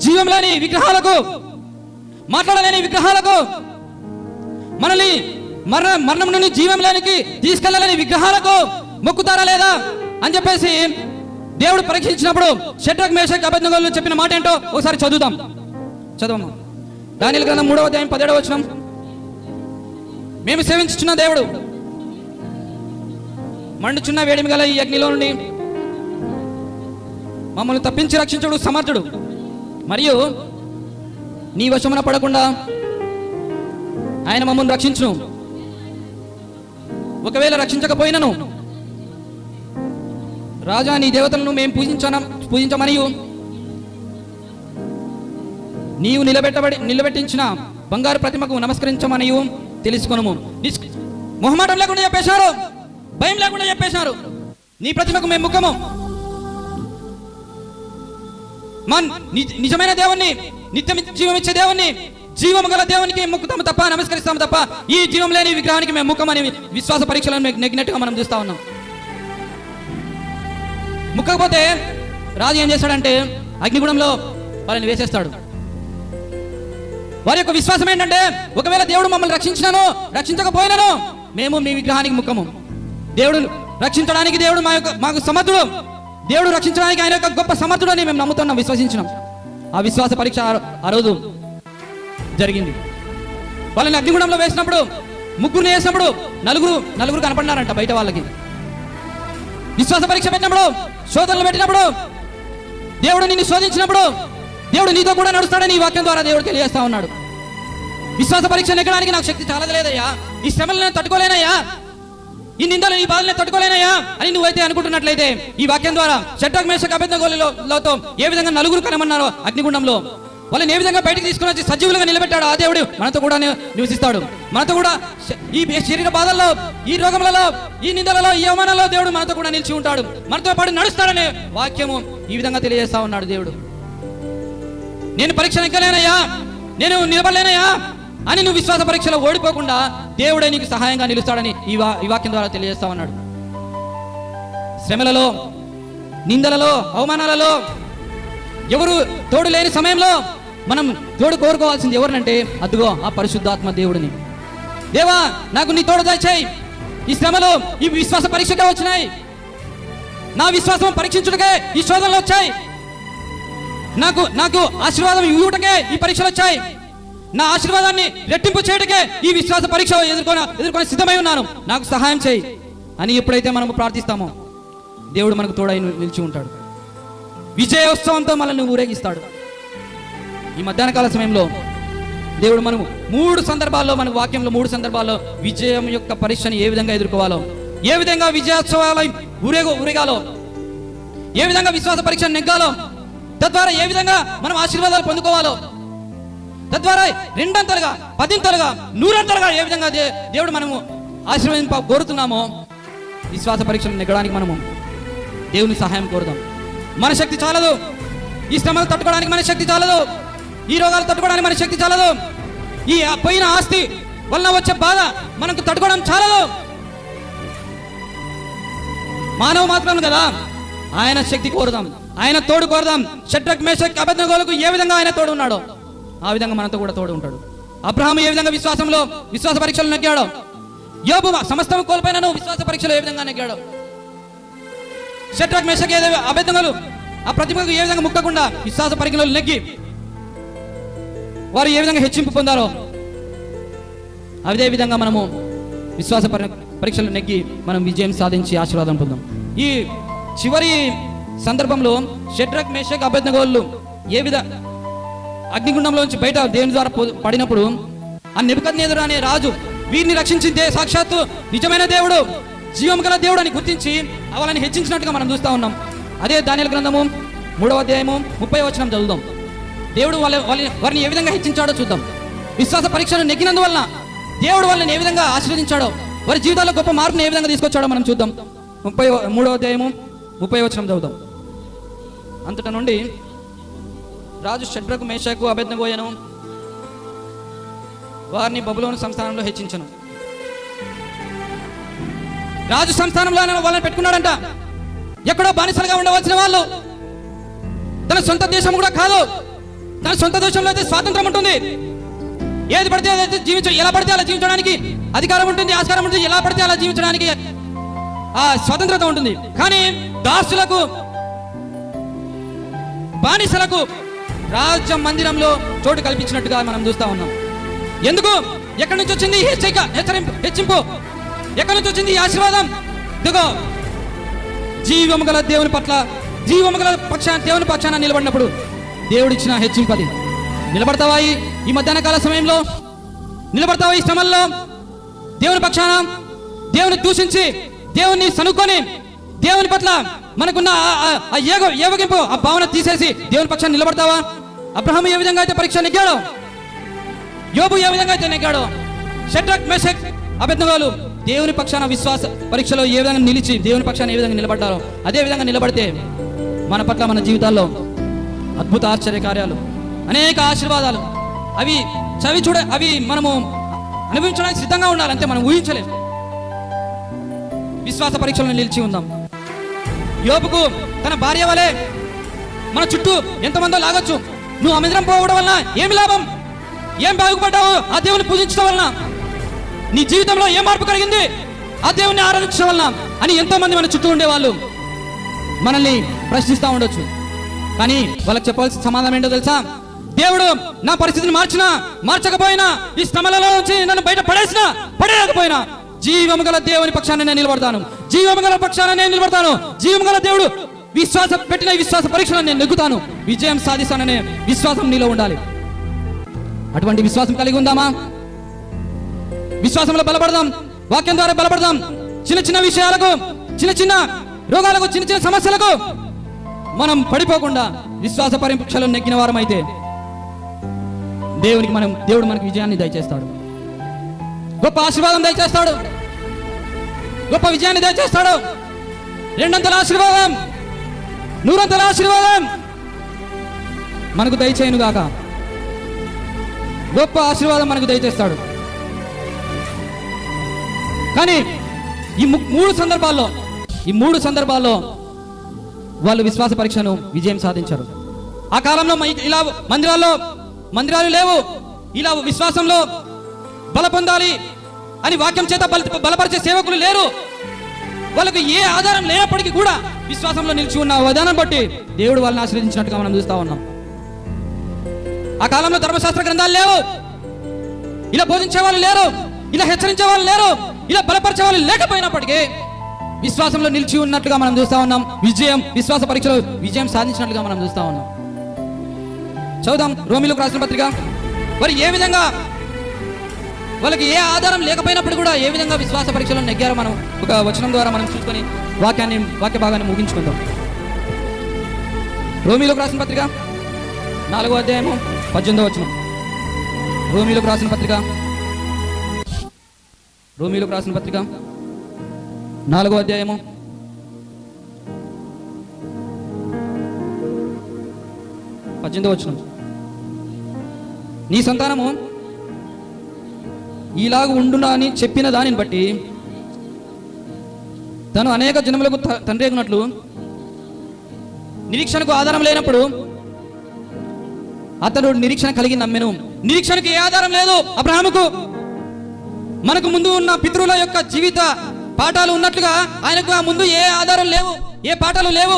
జీవం లేని విగ్రహాలకు, మాట్లాడలేని విగ్రహాలకు, మనల్ని మరణం నుండి జీవం లేనికి తీసుకెళ్ళలేని విగ్రహాలకు మొక్కుతారా లేదా అని చెప్పేసి దేవుడు పరీక్షించినప్పుడు షడ్రక్ మేషక్ అబేద్నెగోలు చెప్పిన మాట ఏంటో ఒకసారి చదవమ్మా. దానియేలు గ్రంథం 3వ అధ్యాయం 17వ వచనం. మేము సేవించుచున్న దేవుడు మండుచున్న వేడిమి గల ఈ అగ్నిలో నుండి మమ్మల్ని తప్పించి రక్షించుడు సమర్థుడు, మరియు నీ వశమున పడకుండా ఆయన మమ్మల్ని రక్షించును. ఒకవేళ రక్షించకపోయినను రాజా నీ దేవతలను మేము పూజించమనియు నీవు నిలబెట్టించిన బంగారు ప్రతిమకు నమస్కరించమనియు తెలుసుకొనుము. మొహమాటం లేకుండా చెప్పేశారు, భయం లేకుండా చెప్పేశారు. నీ ప్రతిమకు మేము ముఖము, నిజమైన దేవుణ్ణి, నిత్యం జీవం ఇచ్చే దేవుణ్ణి, జీవము గల దేవునికి ముక్కుతాము తప్ప, నమస్కరిస్తాము తప్ప ఈ జీవం లేని విగ్రహానికి మేము ముఖమని విశ్వాస పరీక్షలను నెగ్గినట్టుగా మనం చూస్తా ఉన్నాం. ముక్కకపోతే రాజు ఏం చేస్తాడంటే అగ్నిగుణంలో వాళ్ళని వేసేస్తాడు. వారి యొక్క విశ్వాసం ఏంటంటే, ఒకవేళ దేవుడు మమ్మల్ని రక్షించకపోయినాను మేము మీ విగ్రహానికి ముఖము. దేవుడు రక్షించడానికి దేవుడు మాకు సమర్థుడు, దేవుడు రక్షించడానికి ఆయన యొక్క గొప్ప సమర్థుడు అని మేము నమ్ముతున్నాం, విశ్వసించినాం. ఆ విశ్వాస పరీక్ష ఆ రోజు జరిగింది. వాళ్ళని అగ్నిగుణంలో వేసినప్పుడు, ముగ్గురిని వేసినప్పుడు నలుగురు కనపడినారంట బయట వాళ్ళకి. విశ్వాస పరీక్ష పెట్టినప్పుడు, శోధనలు పెట్టినప్పుడు, దేవుడు నిన్ను శోధించినప్పుడు దేవుడు నీతో కూడా నడుస్తాడని ఈ వాక్యం ద్వారా దేవుడు తెలియజేస్తా ఉన్నాడు. విశ్వాస పరీక్ష నెగ్గడానికి నాకు శక్తి చాలా లేదయ్యా, ఈ శ్రమలు నేను తట్టుకోలేనయ్యా, ఈ నిందలు ఈ బాధల్ని తట్టుకోలేనయ్యా అని నువ్వైతే అనుకుంటున్నట్లయితే ఈ వాక్యం ద్వారా షడ్రక్ మేషక్ అబేద్నెగోలతో ఏ విధంగా నలుగురు కనమన్నారో అగ్నిగుండంలో వాళ్ళని ఏ విధంగా బయటికి తీసుకుని వచ్చి సజీవులుగా నిలబెట్టాడు ఆ దేవుడు మనతో కూడా నివసిస్తాడు. మనతో కూడా ఈ శరీర బాధల్లో, ఈ రోగములలో, ఈ నిందలలో, ఈ అవమానాల్లో దేవుడు మనతో కూడా నిలిచి ఉంటాడు, మనతో పాటు నడుస్తాడనే వాక్యము ఈ విధంగా తెలియజేస్తా ఉన్నాడు దేవుడు. నేను పరీక్ష ఎక్కలేనయ్యా, నేను నిలబడలేనయ్యా అని నువ్వు విశ్వాస పరీక్షలో ఓడిపోకుండా దేవుడే నీకు సహాయంగా నిలుస్తాడని ఈ వాక్యం ద్వారా తెలియజేస్తా ఉన్నాడు. శ్రమలలో, నిందలలో, అవమానాలలో ఎవరు తోడు లేని సమయంలో మనం తోడు కోరుకోవాల్సింది ఎవరినంటే అదిగో ఆ పరిశుద్ధాత్మ దేవుడిని. దేవా నాకు నీ తోడు దయచేయి, ఈ శ్రమలో ఈ విశ్వాస పరీక్షగా వచ్చినాయి, నా విశ్వాసం పరీక్షించుటకే ఈ శోధనలు వచ్చాయి, నాకు ఆశీర్వాదం ఇవ్వటకే ఈ పరీక్షలు వచ్చాయి, నా ఆశీర్వాదాన్ని రెట్టింపు చేయటకే ఈ విశ్వాస పరీక్ష ఎదుర్కొని సిద్ధమై ఉన్నాను, నాకు సహాయం చేయి అని ఎప్పుడైతే మనము ప్రార్థిస్తామో దేవుడు మనకు తోడై నిలిచి ఉంటాడు. విజయోత్సవంతో మనల్ని ఊరేగిస్తాడు. ఈ మధ్యాహ్న కాల సమయంలో దేవుడు మనము 3 సందర్భాల్లో, మన వాక్యంలో 3 సందర్భాల్లో విజయం యొక్క పరీక్షని ఏ విధంగా ఎదుర్కోవాలో, ఏ విధంగా విజయోత్సవాల ఊరేగాలో, ఏ విధంగా విశ్వాస పరీక్షను నెగ్గాలో, తద్వారా ఏ విధంగా మనం ఆశీర్వాదాలు పొందుకోవాలో, తద్వారా 2 అంతలుగా 10 అంతలుగా 100 అంతలుగా ఏ విధంగా దేవుడు మనము ఆశీర్వదింప కోరుతున్నామో విశ్వాస పరీక్షను నెగ్గడానికి మనము దేవుని సహాయం కోరుదాం. మన శక్తి చాలదు, ఈ శ్రమలు తట్టుకోవడానికి మన శక్తి చాలదు, ఈ రోగాలు తట్టుకోవడానికి మన శక్తి చాలదు, ఈ పోయిన ఆస్తి వలన వచ్చే బాధ మనకు తట్టుకోవడం చాలదు. మానవ మాత్రం కదా, ఆయన శక్తి కోరుదాం, ఆయన తోడు కోరుదాం. షడ్రక్ మేషక్ అబేద్నెగోలకు ఏ విధంగా ఆయన తోడు ఉన్నాడో ఆ విధంగా మనతో కూడా తోడు ఉంటాడు. అబ్రహాము ఏ విధంగా విశ్వాస పరీక్షలు నెగ్గాడో, యోబు సమస్తం కోల్పోయినను విశ్వాస పరీక్షలు ఏ విధంగా నెగ్గాడో, షడ్రక్ మేషక్ అబేద్నెగోలు ఆ ప్రతిమకు ఏ విధంగా ముక్కకుండా విశ్వాస పరీక్షలు నెగ్గి వారు ఏ విధంగా హెచ్చింపు పొందారో అదే విధంగా మనము విశ్వాస పరీక్షలు నెగ్గి మనం విజయం సాధించి ఆశీర్వాదం పొందాం. ఈ చివరి సందర్భంలో షడ్రక్ మేషక్ అబేద్నెగోలు ఏ విధ అగ్నిగుండంలోంచి బయట దేవుని ద్వారా పడినప్పుడు ఆ నెబుకద్నెజరు అనే రాజు వీరిని రక్షించిందే సాక్షాత్తు నిజమైన దేవుడు, జీవం గల దేవుడు అని గుర్తించి వాళ్ళని హెచ్చించినట్టుగా మనం చూస్తా ఉన్నాం. అదే దానియేలు గ్రంథము 3వ అధ్యాయము 30వ వచనం చదువుదాం. దేవుడు వారిని ఏ విధంగా హెచ్చించాడో చూద్దాం. విశ్వాస పరీక్షను నెగ్గినందువలన దేవుడు వాళ్ళని ఏ విధంగా ఆశీర్వదించాడో, వారి జీవితాల్లో గొప్ప మార్పును ఏ విధంగా తీసుకొచ్చాడో మనం చూద్దాం. 3వ అధ్యాయము 30వ వచనం చదువుదాం. అంతట నుండి రాజు షడ్రకు మేషకు అబేద్నెగోయను వారిని బబులోను సంస్థానంలో హెచ్చించను. రాజు సంస్థానంలో వాళ్ళని పెట్టుకున్నాడంట. ఎక్కడో బానిసలుగా ఉండవలసిన వాళ్ళు, తన సొంత దేశం కూడా కాదు, తన సొంత దేశంలో అయితే స్వాతంత్రం ఉంటుంది, ఏది పడితే అదైతే ఎలా పడితే అలా జీవించడానికి అధికారం ఉంటుంది, ఆస్కారం ఉంటుంది, ఎలా పడితే అలా జీవించడానికి ఆ స్వతంత్రత ఉంటుంది. కానీ దాసులకు, బానిసలకు రాజ్య మందిరంలో చోటు కల్పించినట్టుగా మనం చూస్తా ఉన్నాం. ఎందుకు? ఎక్కడి నుంచి వచ్చింది హెచ్చింపు? ఎక్కడి నుంచి వచ్చింది ఈ ఆశీర్వాదం? ఇదిగో జీవము గల దేవుని పట్ల, జీవము గల దేవుని పక్షాన నిలబడినప్పుడు దేవుడిచ్చిన హెచ్చింపది. నిలబడతావా ఈ మధ్యాహ్న కాల సమయంలో? నిలబడతావా ఈ శ్రమల్లో దేవుని పక్షాన? దేవుని దూషించి, దేవుని సనుక్కొని, దేవుని పట్ల మనకున్న ఏవగింపు ఆ భావన తీసేసి దేవుని పక్షాన్ని నిలబడతావా? అబ్రహాము ఏ విధంగా అయితే పరీక్ష నెగ్గాడో, యోబు ఏ విధంగా అయితే నెగ్గాడో, షడ్రక్ మేషక్ అబేద్నెగోలు దేవుని పక్షాన విశ్వాస పరీక్షలో ఏ విధంగా నిలిచి దేవుని పక్షాన ఏ విధంగా నిలబడ్డారో అదే విధంగా నిలబడితే మన పట్ల, మన జీవితాల్లో అద్భుత ఆశ్చర్య కార్యాలు, అనేక ఆశీర్వాదాలు అవి మనము అనుభవించడానికి సిద్ధంగా ఉండాలి. అంతే, మనం ఊహించలేము. విశ్వాస పరీక్షలను నిలిచి ఉందాం. యోబుకు తన భార్య వలె మన చుట్టూ ఎంతమందో లాగొచ్చు. నువ్వు ఆ మందిరం పోవడం వలన ఏమి లాభం? ఏం బాగుపడ్డావు ఆ దేవుని పూజించడం వలన? నీ జీవితంలో ఏ మార్పు కలిగింది ఆ దేవుని ఆరాధించడం వలన అని ఎంతో మంది మన చుట్టూ ఉండేవాళ్ళు మనల్ని ప్రశ్నిస్తూ ఉండొచ్చు. కానీ వాళ్ళకి చెప్పాల్సిన సమాధానం ఏంటో తెలుసా? దేవుడు నా పరిస్థితిని మార్చకపోయినా, ఈ శ్రమలలో నుంచి నన్ను బయట పడేయకపోయినా జీవము గల దేవుని పక్షాన నేను నిలబడతాను, జీవము గల పక్షాన నేను నిలబడతాను. జీవము గల దేవుడు పెట్టిన విశ్వాస పరీక్షలను నేను నెగ్గుతాను, విజయం సాధిస్తాననే విశ్వాసం నీలో ఉండాలి. అటువంటి విశ్వాసం కలిగి ఉందామా? విశ్వాసంలో బలపడదాం, వాక్యం ద్వారా బలపడదాం, చిన్న చిన్న విషయాలకు, చిన్న చిన్న రోగాలకు, చిన్న చిన్న సమస్యలకు మనం పడిపోకుండా విశ్వాస పరీక్షలను నెగ్గిన వారమైతే దేవుడు మనకి విజయాన్ని దయచేస్తాడు, గొప్ప ఆశీర్వాదం దయచేస్తాడు, గొప్ప విజయాన్ని దయచేస్తాడు. 200 ఆశీర్వాదం, 100 ఆశీర్వాదం మనకు దయచేయను గాక. గొప్ప ఆశీర్వాదం మనకు దయచేస్తాడు. కానీ ఈ మూడు సందర్భాల్లో వాళ్ళు విశ్వాస పరీక్షను విజయం సాధించారు. ఆ కాలంలో ఇలా మందిరాలు లేవు. ఇలా విశ్వాసంలో బల పొందాలి అని వాక్యం చేత బలపరిచే సేవకులు లేరు. వాళ్ళకు ఏ ఆధారం లేనప్పటికీ కూడా విశ్వాసంలో నిలిచి ఉన్న విధానం బట్టి దేవుడు వాళ్ళని ఆశీర్వదించినట్టుగా మనం చూస్తా ఉన్నాం. ఆ కాలంలో ధర్మశాస్త్ర గ్రంథాలు లేవు, ఇలా బోధించే వాళ్ళు లేరు, ఇలా హెచ్చరించే వాళ్ళు లేరు, ఇలా బలపరిచే వాళ్ళు లేకపోయినప్పటికీ విశ్వాసంలో నిలిచి ఉన్నట్లుగా మనం చూస్తా ఉన్నాం. విశ్వాస పరీక్షలో విజయం సాధించినట్లుగా మనం చూస్తా ఉన్నాం. చదువుదాం రోమీయులకు రాసిన పత్రిక. మరి ఏ విధంగా వాళ్ళకి ఏ ఆధారం లేకపోయినప్పుడు కూడా ఏ విధంగా విశ్వాస పరీక్షలో నెగ్గారో మనం ఒక వచనం ద్వారా మనం చూసుకొని వాక్య భాగాన్ని ముగించుకుందాం. రోమీయులకు రాసిన పత్రిక 4వ అధ్యాయము 18వ వచనం. రోమీయులకు రాసిన పత్రిక 4వ అధ్యాయము 18వ వచనం. నీ సంతానము ఇలాగ ఉండునా అని చెప్పిన దానిని బట్టి తను అనేక జనములకు తండ్రి ఎగునట్లు నిరీక్షణకు ఆధారం లేనప్పుడు అతడు నిరీక్షణ కలిగి నమ్మెను. నిరీక్షణకు ఏ ఆధారం లేదు అబ్రహాముకు. మనకు ముందు ఉన్న పితరుల యొక్క జీవిత పాఠాలు ఉన్నట్లుగా ఆయనకు ఆ ముందు ఏ ఆధారం లేవు, ఏ పాఠాలు లేవు.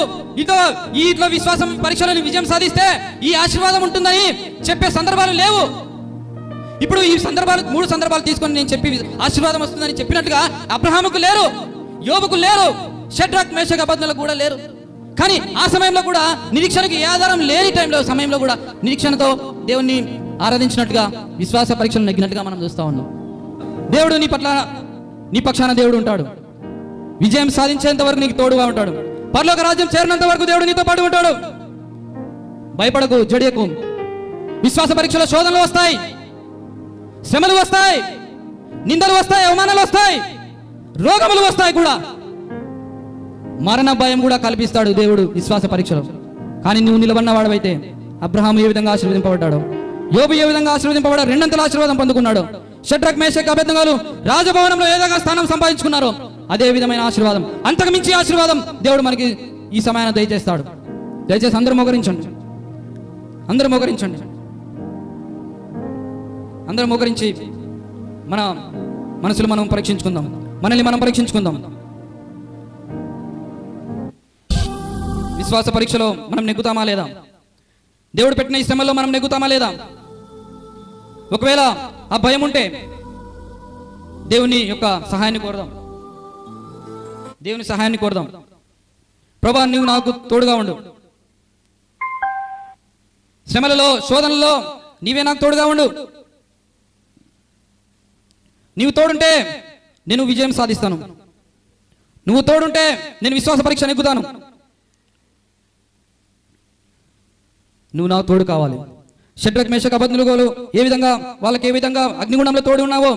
ఇట్లా విశ్వాసం పరీక్షలను విజయం సాధిస్తే ఈ ఆశీర్వాదం ఉంటుందని చెప్పే సందర్భాలు లేవు. ఇప్పుడు ఈ సందర్భాలు 3 సందర్భాలు తీసుకొని నేను చెప్పి ఆశీర్వాదం వస్తుందని చెప్పినట్టుగా అబ్రహాముకు లేరు, యోబుకు లేరు, షడ్రక్ మేషక్ అబేద్నెగోలకు కూడా లేరు. కానీ ఆ సమయంలో కూడా నిరీక్షణకు ఏ ఆధారం లేని సమయంలో కూడా నిరీక్షణతో దేవుణ్ణి ఆరాధించినట్టుగా విశ్వాస పరీక్షలు నెగ్గినట్టుగా మనం చూస్తా ఉన్నాం. దేవుడు నీ పక్షాన దేవుడు ఉంటాడు. విజయం సాధించేంత వరకు నీకు తోడుగా ఉంటాడు. పరలోక రాజ్యం చేరినంత వరకు దేవుడు నీతో పాటు ఉంటాడు. భయపడకు, జడియకు. విశ్వాస పరీక్షలో శోధనలు వస్తాయి, శ్రమలు వస్తాయి, నిందలు వస్తాయి, అవమానాలు వస్తాయి, రోగములు వస్తాయి కూడా, మరణ భయం కూడా కల్పిస్తాడు దేవుడు విశ్వాస పరీక్షలో. కానీ నువ్వు నిలబడిన వాడవైతే అబ్రహాము ఏ విధంగా ఆశీర్వదింపబడ్డాడు, యోబు ఏ విధంగా ఆశీర్వదింపబడ్డాడు, 2 ఆశీర్వాదం పొందుకున్నాడు. షడ్రక్ మేషక్ అబేద్నెగోలు రాజభవనంలో ఏ విధంగా స్థానం సంపాదించుకున్నారో అదే విధమైన ఆశీర్వాదం, అంతకు మించి ఆశీర్వాదం దేవుడు మనకి ఈ సమయాన్ని దయచేస్తాడు. దయచేసి అందరూ మోకరించండి. అందరూ మోకరించి మన మనసులు మనం పరీక్షించుకుందాం, మనల్ని మనం పరీక్షించుకుందాం. విశ్వాస పరీక్షలో మనం నెగ్గుతామా లేదా? దేవుడు పెట్టిన ఈ శ్రమలో మనం నెగ్గుతామా లేదా? ఒకవేళ ఆ భయం ఉంటే దేవుని యొక్క సహాయాన్ని కోరదాం. ప్రభా, నువ్వు నాకు తోడుగా ఉండు. శ్రమలలో, శోధనలో నీవే నాకు తోడుగా ఉండు. నీవు తోడుంటే నేను విజయం సాధిస్తాను. నువ్వు తోడుంటే నేను విశ్వాస పరీక్ష నెగ్గుతాను. నువ్వు నాకు తోడు కావాలి. షడ్రక్ మేషక్ అబేద్నెగోలు వాళ్ళకి ఏ విధంగా అగ్నిగుండంలో తోడు ఉన్నావో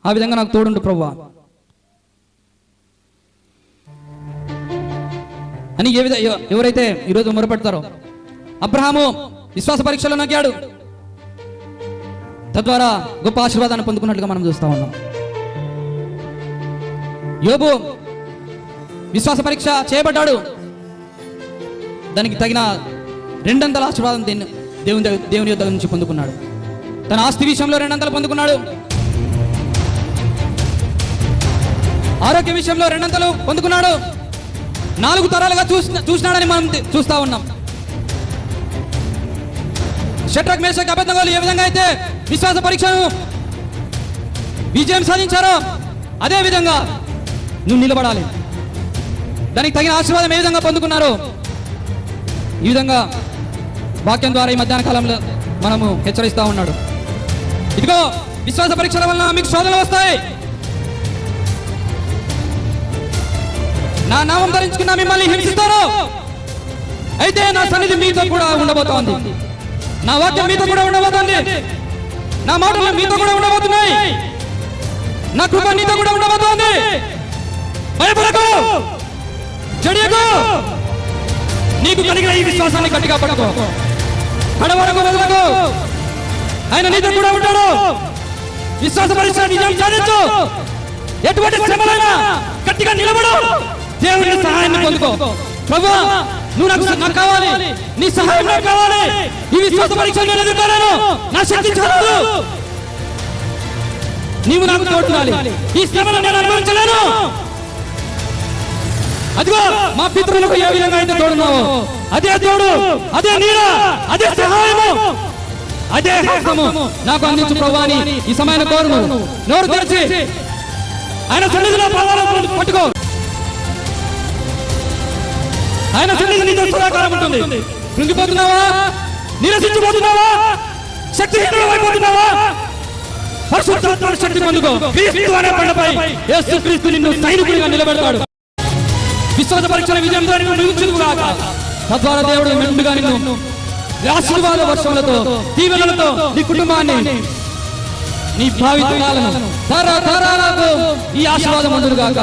ఆ విధంగా నాకు తోడుండు ప్రభువా అని ఎవరైతే ఈరోజు మొరపెడతారో, అబ్రహాము విశ్వాస పరీక్షలో నెగ్గాడు, తద్వారా గొప్ప ఆశీర్వాదాన్ని పొందుకున్నట్లుగా మనం చూస్తా ఉన్నాం. యోబు విశ్వాస పరీక్ష చేయబడ్డాడు, దానికి తగిన 200 ఆశీర్వాదం దేవుని యొద్ద నుంచి పొందుకున్నాడు. తన ఆస్తి విషయంలో 200 పొందుకున్నాడు, ఆరోగ్య విషయంలో 200 పొందుకున్నాడు, 4 తరాలుగా చూసినాడని మనం చూస్తా ఉన్నాం. షడ్రక్ మేషక్ అబేద్నెగోలు ఏ విధంగా అయితే విశ్వాస పరీక్షను విజయం సాధించారో అదే విధంగా నువ్వు నిలబడాలి. దానికి తగిన ఆశీర్వాదం ఏ విధంగా పొందుకున్నారో ఈ విధంగా వాక్యం ద్వారా ఈ మధ్యాహ్న కాలంలో మనము హెచ్చరిస్తూ ఉన్నాడు. ఇదిగో విశ్వాస పరీక్షల వలన మీకు శోధనలు వస్తాయి, నా నామం ధరించుకున్న మిమ్మల్ని హింసిస్తారు. అయితే నా సన్నిధి మీతో కూడా ఉండబోతోంది, నా వాక్యం మీతో కూడా ఉండబోతోంది, నా మాటలు మీతో కూడా ఉండబోతున్నాయి, నా కృప నీతో కూడా ఉండబోతోంది. భయపడకు, చెడియకు. నీకు కలిగిన ఈ విశ్వాసాన్ని గట్టిగా పట్టుకో, కడవరకు వదలకు. ఆయన నీతో కూడా ఉంటాడు. విశ్వాస పరీక్ష విజయం సాధించు. ఎటువంటి శ్రమలైనా గట్టిగా నిలబడు. దేవుని సహాయాన్ని పొందుకో. ప్రభువా, నువ్వు నాకు కావాలి, నీ సహాయం నాకు కావాలి. ఈ విశ్వాస పరీక్ష నేను ఎదుర్కోలేను, నా శక్తి చాలదు. నీవు నాకు తోడునాలి. ఈ శ్రమను నేను అనుభవించలేను. అదిగో మా పితరులకు ఏ విధంగా అయితే తోడున్నావు, అదే తోడు, అదే నీడ, అదే సహాయము, అదే హస్తము నాకు అందించు ప్రభువాని ఈ సమయాన్ని కోరును. నోరు తెరిచి ఆయన సన్నిధిలో పాదాలను పట్టుకో. ఆయన సన్నిధి నీతో సదాకాలం ఉంటుంది. కృంగిపోతున్నావా? నిరసించిపోతున్నావా? శక్తిహీనుడైపోతున్నావా? పరిశుద్ధాత్మ శక్తి పొందుకో. క్రీస్తు అనే బండపై యేసుక్రీస్తు నిన్ను సైనికుడిగా నిలబెడతాడు. విశ్వాస పరీక్షల విజయంతో నిలుచుగాక. తద్వారా దేవుడు మెండుగా నిన్ను ఆశీర్వాద వర్షములతో, దీవెనలతో నీ కుటుంబాన్ని, నీ భావి తరాలను తరతరాలకు ఈ ఆశీర్వాదం ఉండుగాక.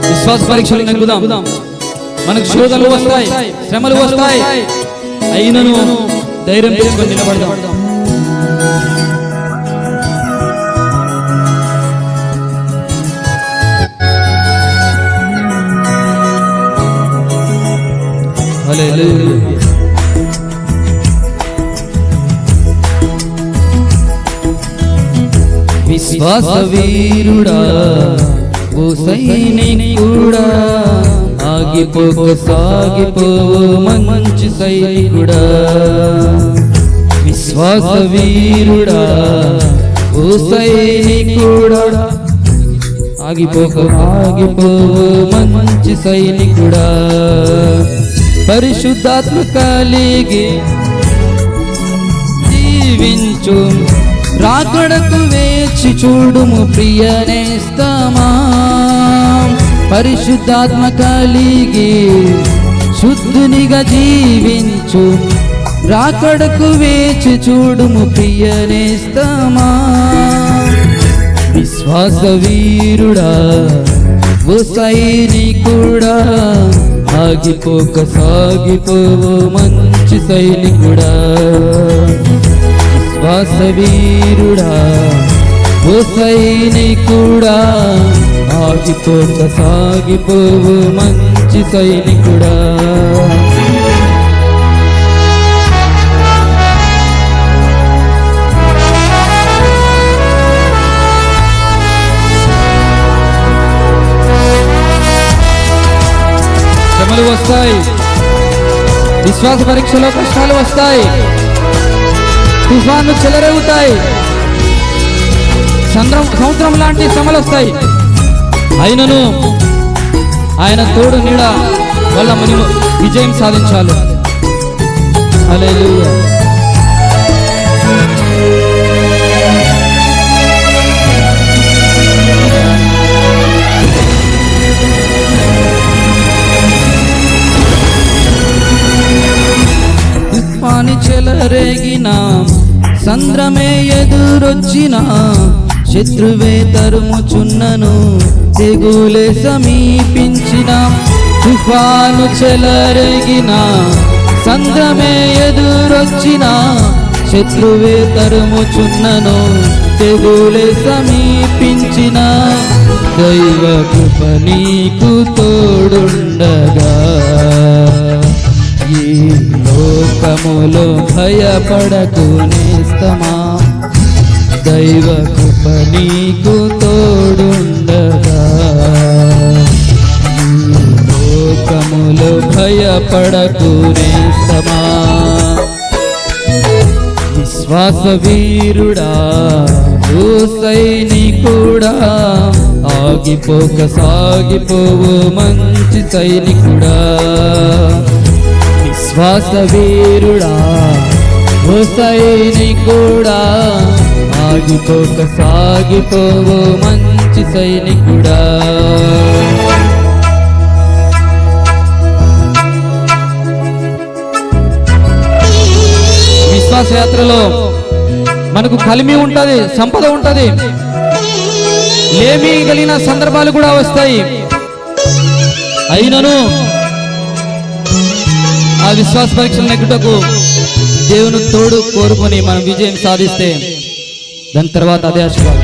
విశ్వాస పరీక్షలు నెగ్గుదాం. మనకు శోధనలు వస్తాయి, శ్రమలు వస్తాయి, అయినను ధైర్యం తెచ్చుకొని నిలబడదాం. విశ్వాస వీరుడా, ఓ సైనికుడా, ఆగిపోక సాగిపోవు మంచి సైనికుడా. విశ్వాస వీరుడా, ఓ సైనికుడా, ఆగిపోక ఆగిపోవు మంచి సైనికుడా. పరిశుద్ధాత్మ కలిగి జీవించు, రాకడకు వేచి చూడుము ప్రియ నేస్తమా. పరిశుద్ధాత్మ కలిగి శుద్ధునిగా జీవించు, రాకడకు వేచి చూడుము ప్రియ నేస్తమా. విశ్వాస వీరుడా, ఓ సైనికుడా, ఆగిపోక సాగిపోవు మంచి సైనికుడా. విశ్వాస వీరుడా, ఓ సైనికుడా, ఆగిపోక సాగిపోవు మంచి సైనికుడా. శ్రమలు వస్తాయి, విశ్వాస పరీక్షలో కష్టాలు వస్తాయి, తుఫాన్లు చెలరేగుతాయి, సముద్రం లాంటి శ్రమలు వస్తాయి. అయినను ఆయన తోడు నీడ వల్ల మనం విజయం సాధించాలి. హల్లెలూయా. తుఫాని చెలరేగిన, సంద్రమే ఎదురొచ్చిన, శత్రువే తరుముచున్నను, తెగులే సమీపించిన. తుఫాను చెలరేగిన, సంద్రమే ఎదురొచ్చిన, శత్రువే తరుముచున్నను, తెగులే సమీపించిన. దైవ కృప నీకు తోడుండగా, ఈ లోకములో భయపడకు నేస్తమా. దైవ కృప నీకు తోడుండగా, ఈ లోకములో భయపడకు నేస్తమా. విశ్వాస వీరుడా, ఓ సైనికుడా, ఆగిపోక సాగిపోవు మంచి సైనికుడా. విశ్వాస వీరుడా, ఓ సైనికుడా, ఆగిపోక సాగిపోవు మంచి సైనికుడా. విశ్వాస యాత్రలో మనకు కలిమి ఉంటది, సంపద ఉంటది, లేమి కలిగిన సందర్భాలు కూడా వస్తాయి. అయినను ఆ విశ్వాస పరీక్షలు నెగ్గుటకు దేవుని తోడు కోరుకొని మనం విజయం సాధిస్తే దాని తర్వాత అదే ఆశీర్వాదం.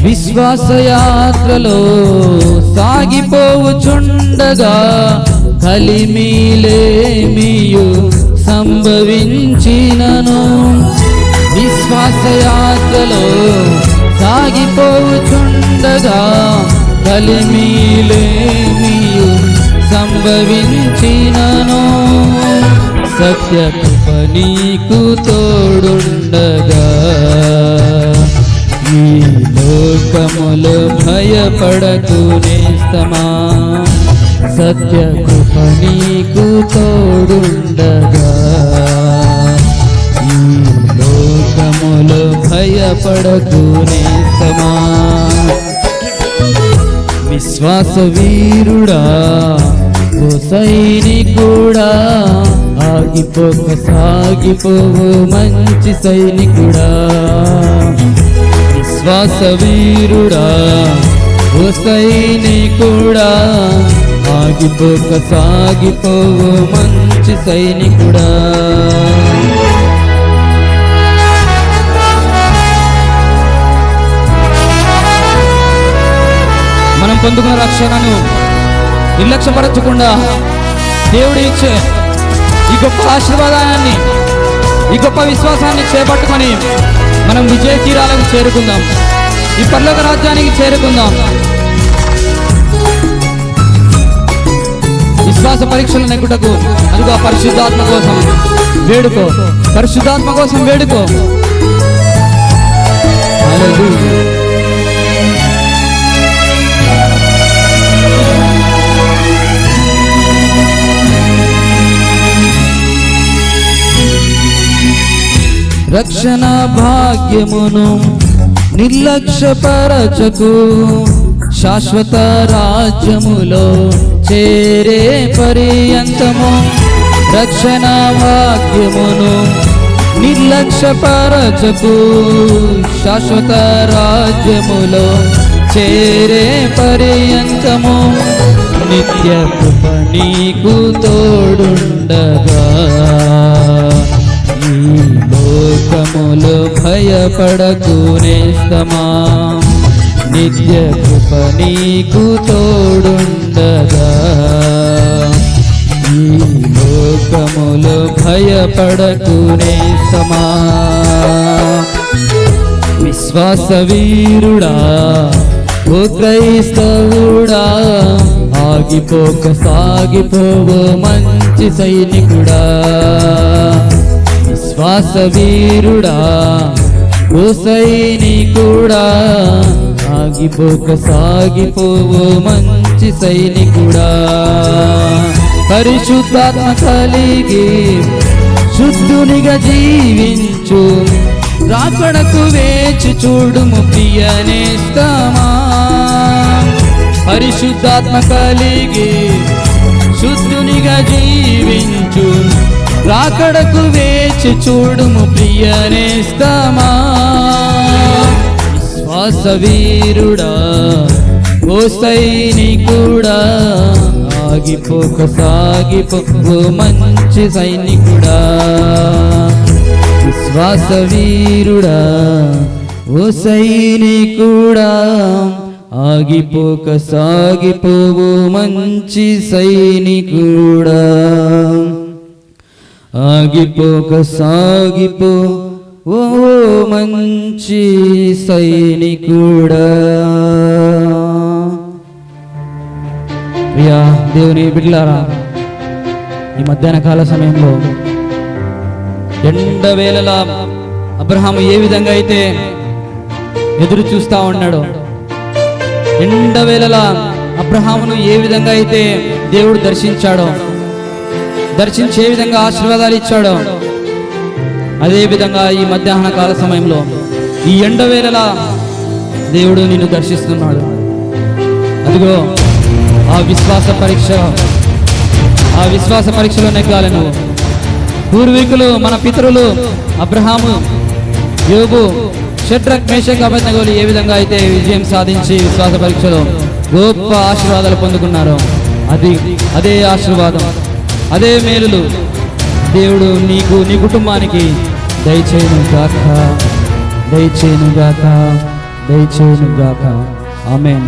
విశ్వాసయాత్రలో సాగిపోవుచుండగా కలిమిలేమియు సంభవించినను. విశ్వాసయాత్రలో సాగిపోవుచుండగా కలిమిలేమియు సంభవించినను. సత్యకృప నీకు తోడుండగా ఈ లోకములో భయపడకు నేస్తమా. సత్యకృప నీకు తోడుండగా ఈ లోకములో భయపడకు నేస్తమా. విశ్వాస వీరుడా ఓ సైనికుడా, ఆగిపోక సాగిపోవు మంచి సైనికుడా. విశ్వాస వీరుడా ఓ సైనికుడా, ఆగిపోక సాగిపోవు మంచి సైనికుడా. మనం పొందుకున్న రక్షణను నిర్లక్ష్యపరచకుండా దేవుడు ఇచ్చే ఈ గొప్ప ఆశీర్వాదాన్ని, ఈ గొప్ప విశ్వాసాన్ని చేపట్టుకొని మనం విజయ తీరాలకు చేరుకుందాం, ఈ పరలోక రాజ్యానికి చేరుకుందాం. విశ్వాస పరీక్షలు నెగ్గుటకు అదిగో పరిశుద్ధాత్మ కోసం వేడుకో, పరిశుద్ధాత్మ కోసం వేడుకో. హల్లెలూయా. రక్షణ భాగ్యమును నిర్లక్ష్యపరచకు, శాశ్వత రాజ్యములో చేరే పర్యంతము. రక్షణ భాగ్యమును నిర్లక్ష్యపరచకు, శాశ్వత రాజ్యములో చేరే పర్యంతము. నిత్య కృప నీకు తోడుండగా ఈ లోకములో భయపడకు నేస్తమా. నిత్య కృప నీకు తోడుండగా ఈ లోకములో భయపడకు నేస్తమా. విశ్వాస వీరుడా ఓ క్రైస్తవుడా, ఆగిపోక సాగిపోవు మంచి సైనికుడా. విశ్వాస వీరుడా ఓ సైనికుడా, ఆగిపోక సాగిపోవు మంచి సైనికుడా. పరిశుద్ధాత్మ కలిగి శుద్ధునిగా జీవించు, రాకడకు వేచి చూడుము ప్రియ నేస్తమా. పరిశుద్ధాత్మ కలిగి శుద్ధునిగా జీవించు, రాకడకు వేచి చూడుము ప్రియ నేస్తమా. విశ్వాస వీరుడా ఓ సైనికుడా, ఆగిపోక సాగిపోవు మంచి సైనికుడా. విశ్వాస వీరుడా ఓ సైనికుడా, ఆగిపోక సాగిపోవు మంచి సైనికుడా. ఆగిపోక సాగిపో ఓ మంచి సైనికుడా. ప్రియా దేవుని బిడ్డలారా, ఈ మధ్యాహ్న కాల సమయంలో ఎండవేళలా అబ్రహాము ఏ విధంగా అయితే ఎదురు చూస్తూ ఉన్నాడో, ఎండవేళలా అబ్రహామును ఏ విధంగా అయితే దేవుడు దర్శించాడో, దర్శించి ఏ విధంగా ఆశీర్వాదాలు ఇచ్చాడో, అదే విధంగా ఈ మధ్యాహ్న కాల సమయంలో ఈ ఎండవేళలా దేవుడు నిన్ను దర్శిస్తున్నాడు. అదిగో ఆ విశ్వాస పరీక్షలో నెగ్గాలి నువ్వు. పూర్వీకులు, మన పితరులు అబ్రహాము, యోబు, షడ్రక్, మేషక్, అబేద్నెగోలు ఏ విధంగా అయితే విజయం సాధించి విశ్వాస పరీక్షలో గొప్ప ఆశీర్వాదాలు పొందుకున్నారో, అదే ఆశీర్వాదం, అదే మేలులు దేవుడు నీకు, నీ కుటుంబానికి దయచేయును గాక. ఆమేన్.